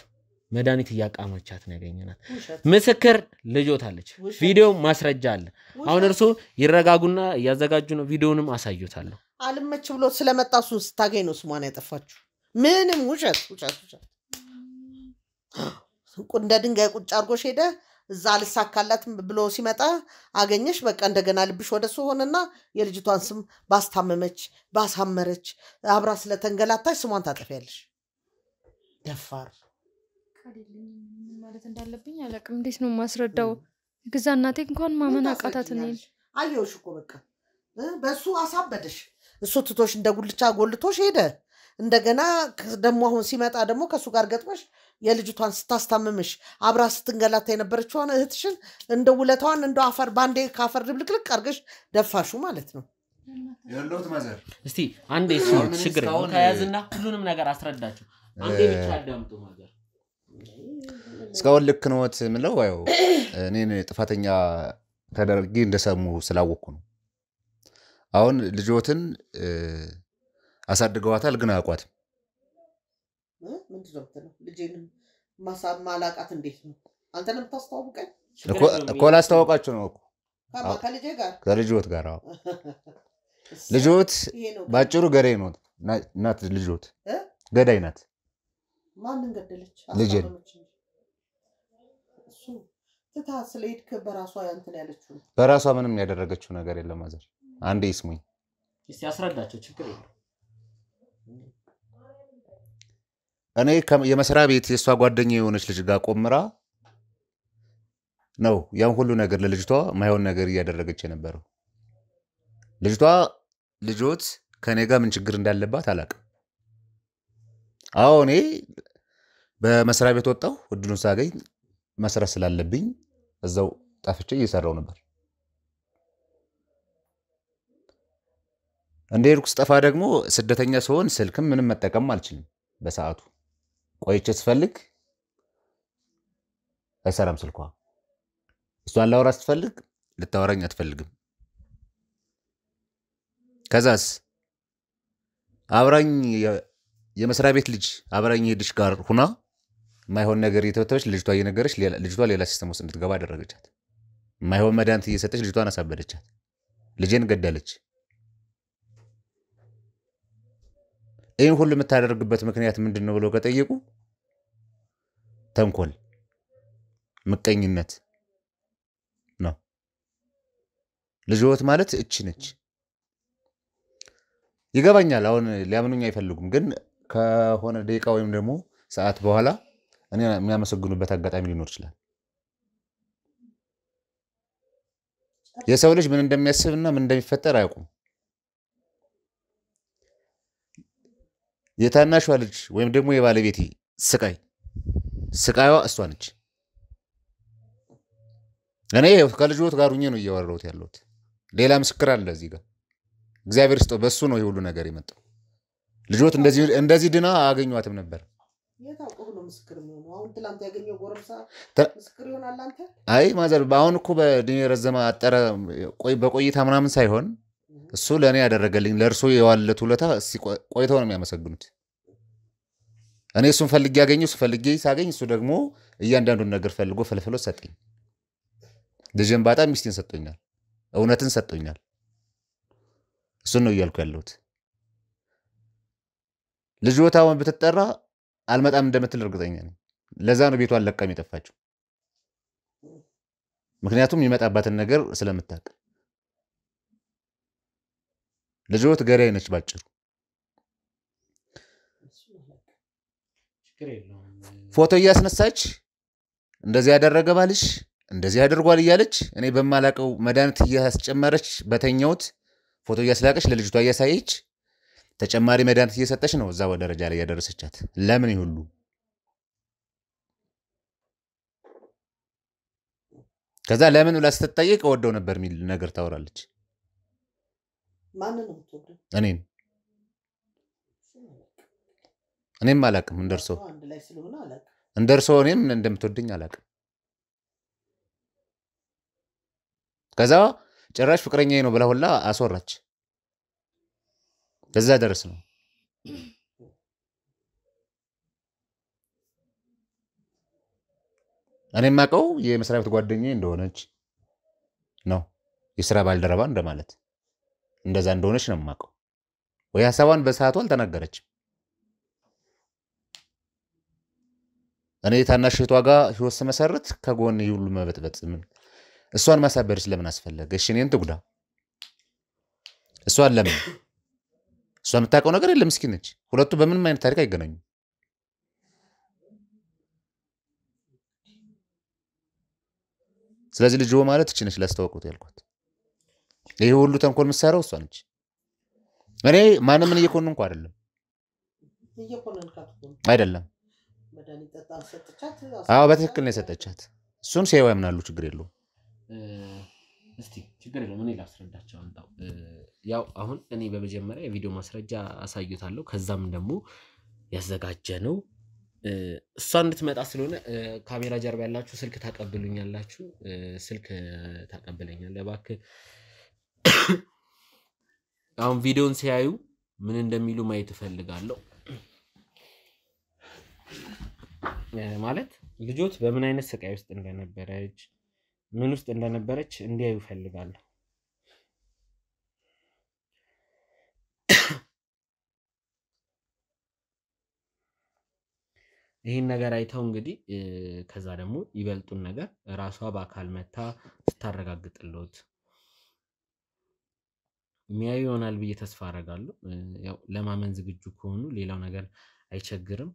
መድኃኒት እያቃመቻት ነው ያገኘናት። ምስክር ልጆት አለች። ቪዲዮ ማስረጃ አለ። አሁን እርሱ ይረጋጉና እያዘጋጁ ነው። ቪዲዮንም አሳዩታለሁ። አልመች ብሎ ስለመጣ እሱን ስታገኝ ነው ስሟን ያጠፋችሁ። ምንም ውሸት እንደ ድንጋይ ቁጭ አድርጎሽ ሄደ። እዛ አልሳካላት ብሎ ሲመጣ አገኘሽ። በቃ እንደገና ልብሽ ወደሱ ሆነና የልጅቷን ስም ባስታመመች ባሳመረች አብራ ስለተንገላታች ስሟን ታጠፊያለሽ። ደፋር ምን ማለት እንዳለብኝ አላውቅም። እንዴት ነው ማስረዳው? ግዛ እናቴ እንኳን ማመን አቃታት ነኝ። አየውሽ እኮ በቃ በሱ አሳበደሽ። እሱ ትቶሽ እንደ ጉልቻ ጎልቶሽ ሄደ። እንደገና ደግሞ አሁን ሲመጣ ደግሞ ከሱ ጋር ገጥመሽ የልጅቷን ስታስታምምሽ አብራ ስትንገላታ የነበረችውን እህትሽን እንደ ውለታዋን እንደ አፈር ባንዴ ካፈር ድብልቅልቅ አርገሽ ደፋሹ ማለት ነው። ያለውት ማዘር እስቲ አንዴ ችግር ከያዝና ሁሉንም ነገር አስረዳችሁ። አንዴ ብቻ አዳምጡ ማዘር። እስካሁን ልክ ነዎት ምለው ያው እኔን ጥፋተኛ ተደርጊ እንደሰሙ ስላወኩ ነው። አሁን ልጆትን አሳድገዋታል ግን አያውቋትም። ምንድነው የምትለው? ልጄንም ማላቃት እንዴት ነው? አንተ ነው የምታስተዋውቀኝ? እኮ ላስተዋውቃችሁ ነው እኮ ከልጄ ጋር ከልጆት ጋር አዎ። ልጆት ባጭሩ ገዳይ ነው ናት። ልጆት ገዳይ ናት። ማንን ገደለች? ልጄን እሱ ትታ ስለሄድክ በራሷ እንትን ያለችው በራሷ ምንም ያደረገችው ነገር የለም ማዘር። አንዴ ይስሙኝ እስቲ አስረዳቸው ችግር የለም። እኔ የመስሪያ ቤት የሷ ጓደኛ የሆነች ልጅ ጋር ቆምራ ነው ያን ሁሉ ነገር ለልጅቷ ማይሆን ነገር እያደረገች የነበረው። ልጆት ከኔ ጋር ምን ችግር እንዳለባት አላውቅም። አዎ እኔ በመስሪያ ቤት ወጣሁ። እድሉን ሳገኝ መስራት ስላለብኝ እዛው ጣፍቼ እየሰራው ነበር። እንደሄድኩ ስጠፋ ደግሞ ስደተኛ ስሆን ስልክም ምንም መጠቀም አልችልም። በሰዓቱ ቆይቼ ስፈልግ አይሰራም ስልኳ። እሷን ላወራ ስትፈልግ ልታወራኝ አትፈልግም። ከዛስ አብራኝ የመስሪያ ቤት ልጅ አብራኝ ሄድሽ ጋር ሁና ማይሆን ነገር እየተወተች ልጅቷ እየነገረች ልጅቷ ሌላ ሲስተም ውስጥ እንድትገባ አደረገቻት። ማይሆን መድኃኒት እየሰጠች ልጅቷን አሳበደቻት። ልጄን ገደለች። ይህን ሁሉ የምታደርግበት ምክንያት ምንድነው ብለው ከጠየቁ ተንኮል፣ ምቀኝነት ነው። ልጆት ማለት እቺ ነች። ይገባኛል። አሁን ሊያምኑኝ አይፈልጉም፣ ግን ከሆነ ደቂቃ ወይም ደግሞ ሰዓት በኋላ እኔ የሚያመሰግኑበት አጋጣሚ ሊኖር ይችላል። የሰው ልጅ ምን እንደሚያስብና ምን እንደሚፈጠር አያውቁም። የታናሿ ልጅ ወይም ደግሞ የባለቤቴ ስቃይዋ እሷ ነች። እኔ ከልጆት ጋር ሆኜ ነው እያወራሁት ያለሁት። ሌላ ምስክር አለ እዚህ ጋር። እግዚአብሔር ይስጠው፣ በሱ ነው ይሄ ሁሉ ነገር የመጣው። ልጆት እንደዚህ ድና አገኘዋትም ነበር። የታውቀው ነው ምስክር ነው። አሁን ትላንት ያገኘው ጎረምሳ ምስክር ይሆናል አንተ? አይ ማዘር፣ አሁን እኮ በድኔ ረዘማ አጠረ በቆይታ ምናምን ሳይሆን እሱ ለኔ ያደረገልኝ ለርሶ የዋለቱ ለታ ቆይተው ነው የሚያመሰግኑት። እኔ እሱን ፈልጌ ያገኘው ፈልጌ ሳገኝ እሱ ደግሞ እያንዳንዱን ነገር ፈልጎ ፈልፍሎ ሰጠኝ። ልጅን ባጣ ሚስቴን ሰጥቶኛል፣ እውነትን ሰጥቶኛል። እሱን ነው እያልኩ ያለሁት። ልጅዎታውን ብትጠራ አልመጣም እንደምትል እርግጠኛ ነኝ። ለዛ ነው ቤቷን ለቃም የጠፋችው። ምክንያቱም ይመጣባትን ነገር ስለምታውቅ። ልጅዎት ገዳይ ነች ባጭሩ። ፎቶ እያስነሳች እንደዚህ ያደረገ ባልሽ እንደዚህ ያደርጓል እያለች እኔ በማላቀው መድኃኒት እያስጨመረች በተኛውት ፎቶ እያስላቀች ለልጅቷ እያሳየች ተጨማሪ መድኃኒት እየሰጠች ነው እዛው ደረጃ ላይ ያደረሰቻት። ለምን ይሁሉ ከዛ ለምን ብላ ስትጠይቅ ወደው ነበር የሚል ነገር ታወራለች። ማን ነው የምትወደው? እኔም አላቅም እንደርሶ አንድ ላይ ስለሆነ አላቅም። እንደርሶ እኔም እንደምትወደኝ አላቅም። ከዛ ጭራሽ ፍቅረኛዬ ነው ብላ ሁላ አስወራች። ከዛ ደረስ ነው እኔም ማቀው የመስሪያ ቤት ጓደኛዬ እንደሆነች ነው፣ የሥራ ባልደረባ እንደማለት እንደዛ እንደሆነች ነው ማቀው። ወይ ሐሳቧን በሰዓቱ አልተናገረችም። እኔ ታናሽ እህቷ ጋር ህይወት መሰረት ከጎን ይሁሉ መበጥበጥ ምን እሷን ማሳበርስ ለምን አስፈለገ? እሺ እኔን ትጉዳ። እሷን ለምን እሷ የምታውቀው ነገር የለም፣ ምስኪን ነች። ሁለቱ በምንም አይነት ታሪክ አይገናኙም። ስለዚህ ልጅ ማለት እቺ ነች ላስተዋውቁት ያልኳት። ይሄ ሁሉ ተንኮል ምሳራው እሷ ነች። እኔ ማንንም እየኮንንኩ አይደለም አይደለም። አዎ በትክክል ነው የሰጠቻት። እሱን ሲያዩ ያምናሉ፣ ችግር የለውም። እስቲ ችግር የለውም። እኔ ላስረዳቸው አንታው ያው አሁን እኔ በመጀመሪያ የቪዲዮ ማስረጃ አሳዩታለሁ። ከዛም ደግሞ ያዘጋጀነው እሷ እንድትመጣ ስለሆነ ካሜራ ጀርባ ያላችሁ ስልክ ታቀብሉኛላችሁ። ስልክ ታቀብለኛለህ እባክህ። አሁን ቪዲዮን ሲያዩ ምን እንደሚሉ ማየት እፈልጋለሁ። ማለት ልጆት በምን አይነት ስቃይ ውስጥ እንደነበረች ምን ውስጥ እንደነበረች እንዲያዩ እፈልጋለሁ። ይሄን ነገር አይተው እንግዲህ ከዛ ደግሞ ይበልጡን ነገር ራሷ በአካል መታ ስታረጋግጥልዎት የሚያዩ ይሆናል ብዬ ተስፋ አደርጋለሁ። ያው ለማመን ዝግጁ ከሆኑ ሌላው ነገር አይቸግርም።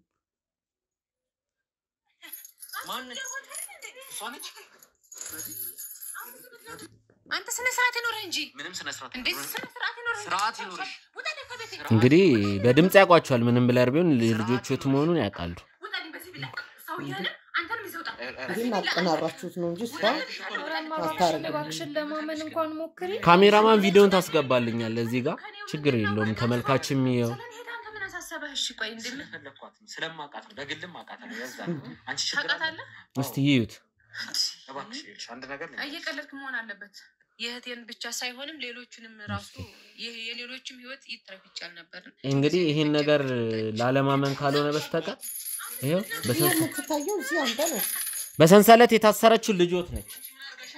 አንተ ስነ ስርዓት ይኖር እንጂ ምንም ስነ ስርዓት እንዴ ስነ ስርዓት ይኖር ስርዓት ይኖር። እንግዲህ በድምጽ ያቋቸዋል። ምንም ብለር ቢሆን ልጆቹ መሆኑን ያውቃሉ። አቀናብራችሁት ነው እንጂ እሷ እባክሽን ለማመን እንኳን ሞክሪ። ካሜራማን ቪዲዮን ታስገባልኛል እዚህ ጋር ችግር የለውም። ተመልካችም ይኸው እሺ ቆይ እንደምፈልኳት ስለማቃት ነው በግልም ማቃት ነው ያዛ አንቺ ሸቃታለ እስቲ ይዩት እባክሽ አንድ ነገር እየቀለድክ መሆን አለበት። የህቴን ብቻ ሳይሆንም ሌሎቹንም ራሱ የሌሎችም ህይወት ይተረፍ ይቻል ነበር። እንግዲህ ይሄን ነገር ላለማመን ካልሆነ በስተቀር ይሄው በሰንሰለት የታሰረችው ልጆት ነች።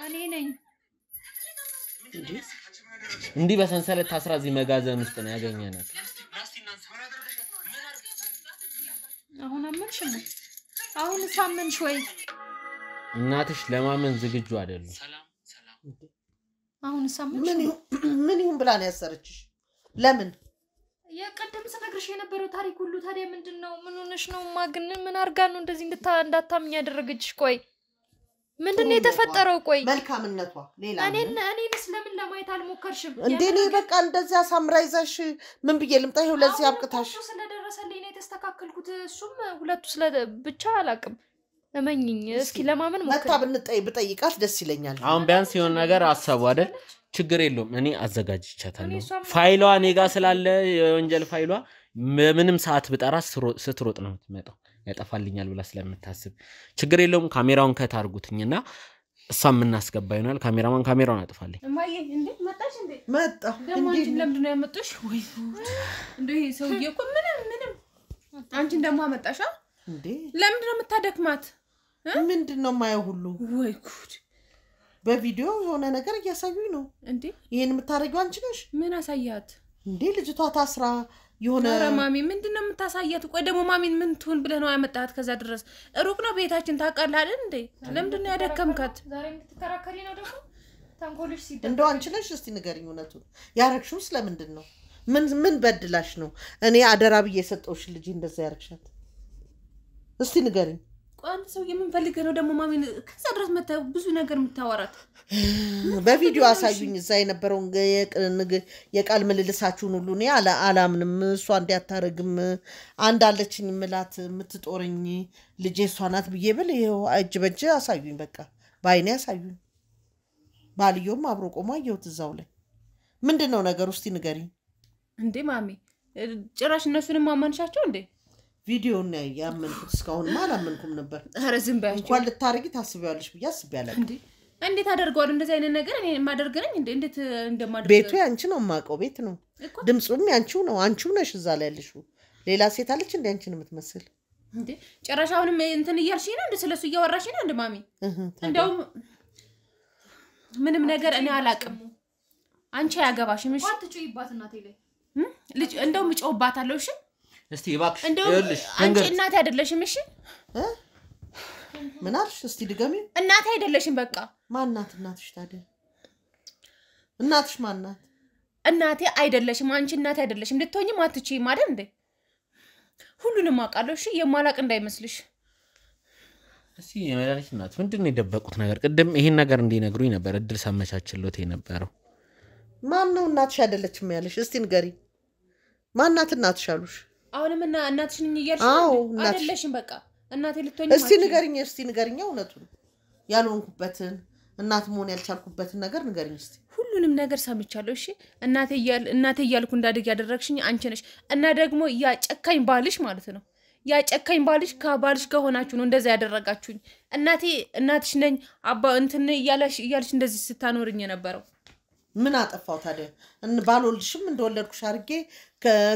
እኔ ነኝ እንዲህ በሰንሰለት ታስራ እዚህ መጋዘን ውስጥ ነው ያገኘናት። አሁን አመንሽ ነው? አሁን ሳመንሽ ወይ? እናትሽ ለማመን ዝግጁ አይደለም። አሁን ሳመንሽ ምን ይሁን ብላ ነው ያሰረችሽ? ለምን የቀደም ስነግርሽ የነበረው ታሪክ ሁሉ ታዲያ ምንድነው? ምን ሆነሽ ነው? ማግን ምን አርጋ ነው እንደዚህ እንዳታምኝ ያደረገችሽ? ቆይ ምንድነው የተፈጠረው? ቆይ መልካምነቷ ሌላ እኔንስ ለምን ለማየት አልሞከርሽም? እንደኔ በቃ እንደዚያ ሳምራይዛሽ ምን ብዬ ልምጣ? ይኸው ለዚህ አብቅታሽ ስለደረሰልኝ ነው የተስተካከልኩት። እሱም ሁለቱ ስለ ብቻ አላቅም። እመኝኝ እስኪ ለማመን ሞክር። መታ ብጠይቃት ደስ ይለኛል። አሁን ቢያንስ የሆነ ነገር አሰቡ አይደል? ችግር የለውም። እኔ አዘጋጅቻታለሁ። ፋይሏ እኔ ጋር ስላለ የወንጀል ፋይሏ ምንም ሰዓት ብጠራ ስትሮጥ ነው የምትመጣው። ያጠፋልኛል ብላ ስለምታስብ ችግር የለውም። ካሜራውን ከታርጉትኝና እሷም እናስገባ ይሆናል። ካሜራማን ካሜራውን አጥፋልኝ። እማዬ እንዴ መጣሽ እንዴ? መጣ ደማንቺ ለምንድን ነው ያመጣሽ? ወይ እንዴ ሰውዬ እኮ ምንም አንቺን ደግሞ አመጣሻ እንዴ? ለምንድን ነው የምታደክማት? ምንድን ነው የማየው ሁሉ? ወይ ጉድ! በቪዲዮ የሆነ ነገር እያሳዩኝ ነው እንዴ። ይሄን የምታረጊው አንቺ ነሽ? ምን አሳያት እንዴ? ልጅቷ ታስራ የሆነ ኧረ ማሚ ምንድን ነው የምታሳያት? ቆይ ደግሞ ማሚን ምን ትሁን ብለህ ነው ያመጣሃት? ከዛ ድረስ ሩቅ ነው ቤታችን ታውቃለህ አይደል እንዴ? ለምንድን ነው ያደከምካት? ዛሬ የምትከራከሪ ነው ደግሞ ተንኮልሽ ሲደረግ እንደው አንቺ ነሽ? እስቲ ንገሪኝ እውነቱን። ያረግሽው ስለምንድን ነው? ምን በድላሽ ነው? እኔ አደራ ብዬ የሰጠውሽ ልጅ እንደዛ ያረግሻት? እስቲ ንገሪኝ። ቆይ አንተ ሰው የምንፈልገው ነው ደግሞ ማሚን ከዛ ድረስ መተው ብዙ ነገር የምታወራት? በቪዲዮ አሳዩኝ እዛ የነበረውን የቃል ምልልሳችሁን ሁሉ እኔ አላምንም። እሷ እንዲያታረግም አንድ አለችኝ ምላት የምትጦረኝ ልጄ እሷ ናት ብዬ ብል ይኸው እጅ በእጅ አሳዩኝ። በቃ በአይኔ አሳዩኝ። ባልየውም አብሮ ቆሞ አየሁት እዛው ላይ። ምንድን ነው ነገሩ? እስቲ ንገሪኝ። እንዴ ማሚ ጭራሽ እነሱንም ማመንሻቸው እንዴ? ቪዲዮውን ያመንኩት እስካሁን አላመንኩም ነበር። ኧረ ዝም በያቸው። እንኳን ልታረጊ ታስቢያለሽ ብዬ አስቤያለሁ። እንዴ እንዴት አደርገዋለሁ እንደዚህ አይነት ነገር? እኔ ማደርገኝ እንዴ? እንዴት እንደማደርግ? ቤቱ ያንቺ ነው፣ የማውቀው ቤት ነው። ድምጹም ያንቺው ነው። አንቺው ነሽ እዛ ላይ ያለሽው። ሌላ ሴት አለች እንዴ አንቺን የምትመስል? እንዴ ጭራሽ አሁንም እንትን እያልሽኝ ነው እንዴ? ስለሱ እያወራሽኝ ነው እንዴ ማሚ? እንደውም ምንም ነገር እኔ አላቅም። አንቺ ያገባሽም እሺ? አትጩይባት እናቴ ላይ ልጅ እንደውም እጮህባታለሁ እሺ? እስቲ እባክሽ ይኸውልሽ አንቺ እናቴ አይደለሽም እሺ? ምን አልሽ? እስቲ ድገሚ። እናቴ አይደለሽም በቃ። ማናት እናትሽ ታዲያ? እናትሽ ማናት? እናቴ አይደለሽም። አንቺ እናቴ አይደለሽም። ልትሆኚም አትችይም አይደል እንዴ? ሁሉንም አውቃለሁ እሺ? የማላቅ እንዳይመስልሽ። እስቲ የመድኃኒት እናት ምንድን ነው የደበቁት ነገር? ቅድም ይሄን ነገር እንዲነግሩኝ ነበር እድል ሳመቻችሎት የነበረው። ማን ነው እናትሽ አይደለችም ያለሽ? እስቲ ንገሪ። ማናት እናትሽ አሉሽ? አሁንም እናትሽ ነኝ እያልሽ አይደለሽም በቃ እናቴ ልትሆኚ። እስቲ ንገሪኝ እውነቱን። ያልሆንኩበትን እናት መሆን ያልቻልኩበትን ነገር ንገሪኝ እስቲ። ሁሉንም ነገር ሰምቻለሁ እሺ? እናቴ እያልኩ እንዳድግ ያደረግሽኝ አንቺ ነሽ። እና ደግሞ ያ ጨካኝ ባልሽ ማለት ነው። ያ ጨካኝ ባልሽ ከባልሽ ጋር ሆናችሁ ነው እንደዛ ያደረጋችሁኝ። እናትሽ ነኝ አባ እንትን እያልሽ እንደዚህ ስታኖርኝ የነበረው። ምን አጠፋው ታዲያ? ባልወልድሽም እንደወለድኩሽ አድርጌ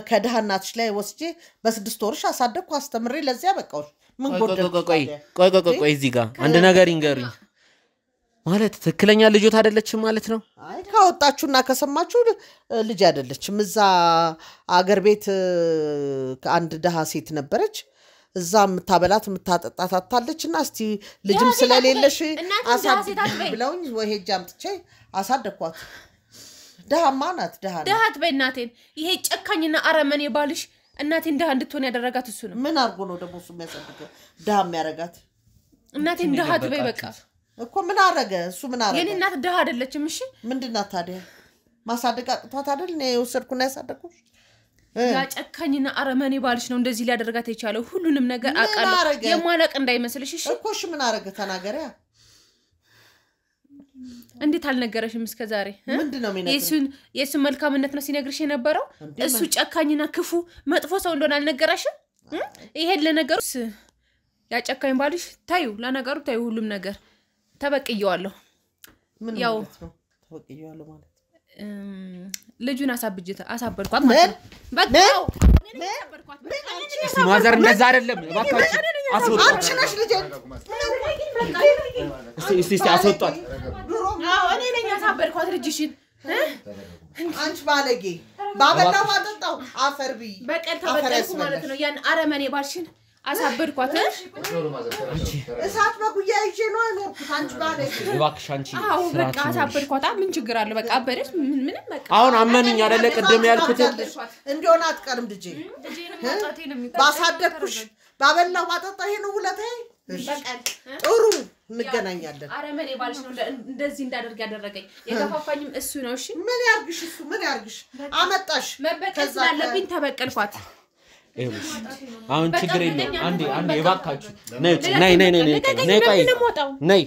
ከድሃ እናትሽ ላይ ወስጄ በ6 ወርሽ አሳደግኩ አስተምሬ ለዚያ በቃውሽ። ምን ጎደልኩሽ? ቆይ እዚህ ጋር አንድ ነገር ይንገሩኝ። ማለት ትክክለኛ ልጆት አይደለችም ማለት ነው? አይ ካወጣችሁና ከሰማችሁ ልጅ አይደለችም። እዛ አገር ቤት አንድ ድሃ ሴት ነበረች። እዛ የምታበላት የምታጠጣት አታለችና እስቲ ልጅም ስለሌለሽ አሳድግ ብለውኝ ወይ ሄጄ አምጥቼ አሳደግኳት። ድሃማ ናት። ድሃት በእናቴን ይሄ ጨካኝና አረመኔ ባልሽ እናቴን ድሃ እንድትሆን ያደረጋት እሱ ነው። ምን አድርጎ ነው ደግሞ እሱ የሚያሳድገው ድሃ የሚያደርጋት? እናቴን ድሃት በይ በቃ እኮ ምን አረገ እሱ? ምን አረገ? የኔ እናት ድሃ አይደለችም እሺ? ምንድናት ታዲያ? ማሳደግ አቅቷት አይደል እኔ የወሰድኩና ያሳደግኩሽ? ያ ጨካኝና አረመኔ ባልሽ ነው እንደዚህ ሊያደርጋት የቻለው። ሁሉንም ነገር አውቃለሁ። የማላቅ እንዳይመስልሽ እሺ? እኮ እሺ ምን አረገ? ተናገሪያ። እንዴት አልነገረሽም እስከ ዛሬ? ምንድነው የሚነግረኝ? የእሱን መልካምነት ነው ሲነግርሽ የነበረው። እሱ ጨካኝና ክፉ መጥፎ ሰው እንደሆነ አልነገረሽም? ይሄን ለነገሩ ያ ጨካኝ ባልሽ ታዩ፣ ለነገሩ ታዩ ሁሉም ነገር ተበቅየዋለሁ። ምን ማለት ነው ተበቅየዋለሁ ማለት? ልጁን አሳበድኳት ማለት ነው። በቃ እስቲ ማዘር እንደዛ አይደለም እባካችሁ አስወጣት። አንቺ ነሽ ልጅ እስቲ አስወጣት። እኔ ነኝ አሳበድኳት ልጅሽን። አንቺ ባለጌ ባበላው ባጠጣው አፈርቢ በቀል ተበቀልኩ ማለት ነው። ያን አረመኔ ባልሽን አሳበድኳት። እሳት በጉያ ይዤ ነው አይኖርኩት። አንቺ ባለጌ እባክሽ አንቺ በቃ አሳበድኳት። ምን ችግር አለ? በቃ አበደሽ ምንም በቃ አሁን አመኑኝ አይደለ? ቅድም ያልኩት እንዲሆን አትቀርም ልጄ። ባሳደግኩሽ ባበላው ባጠጣው ይሄ ነው ውለታዬ። ጥሩ እንገናኛለን። አረመኔ ባልሽ ነው እንደዚህ እንዳደርግ ያደረገኝ። የገፋፋኝም እሱ ነው። እሺ ምን ያርግሽ? እሱ ምን ያርግሽ? አመጣሽ መበቀል ስላለብኝ ተበቀልኳት። አሁን ችግር የለም። አንዴ እባካችሁ ነይ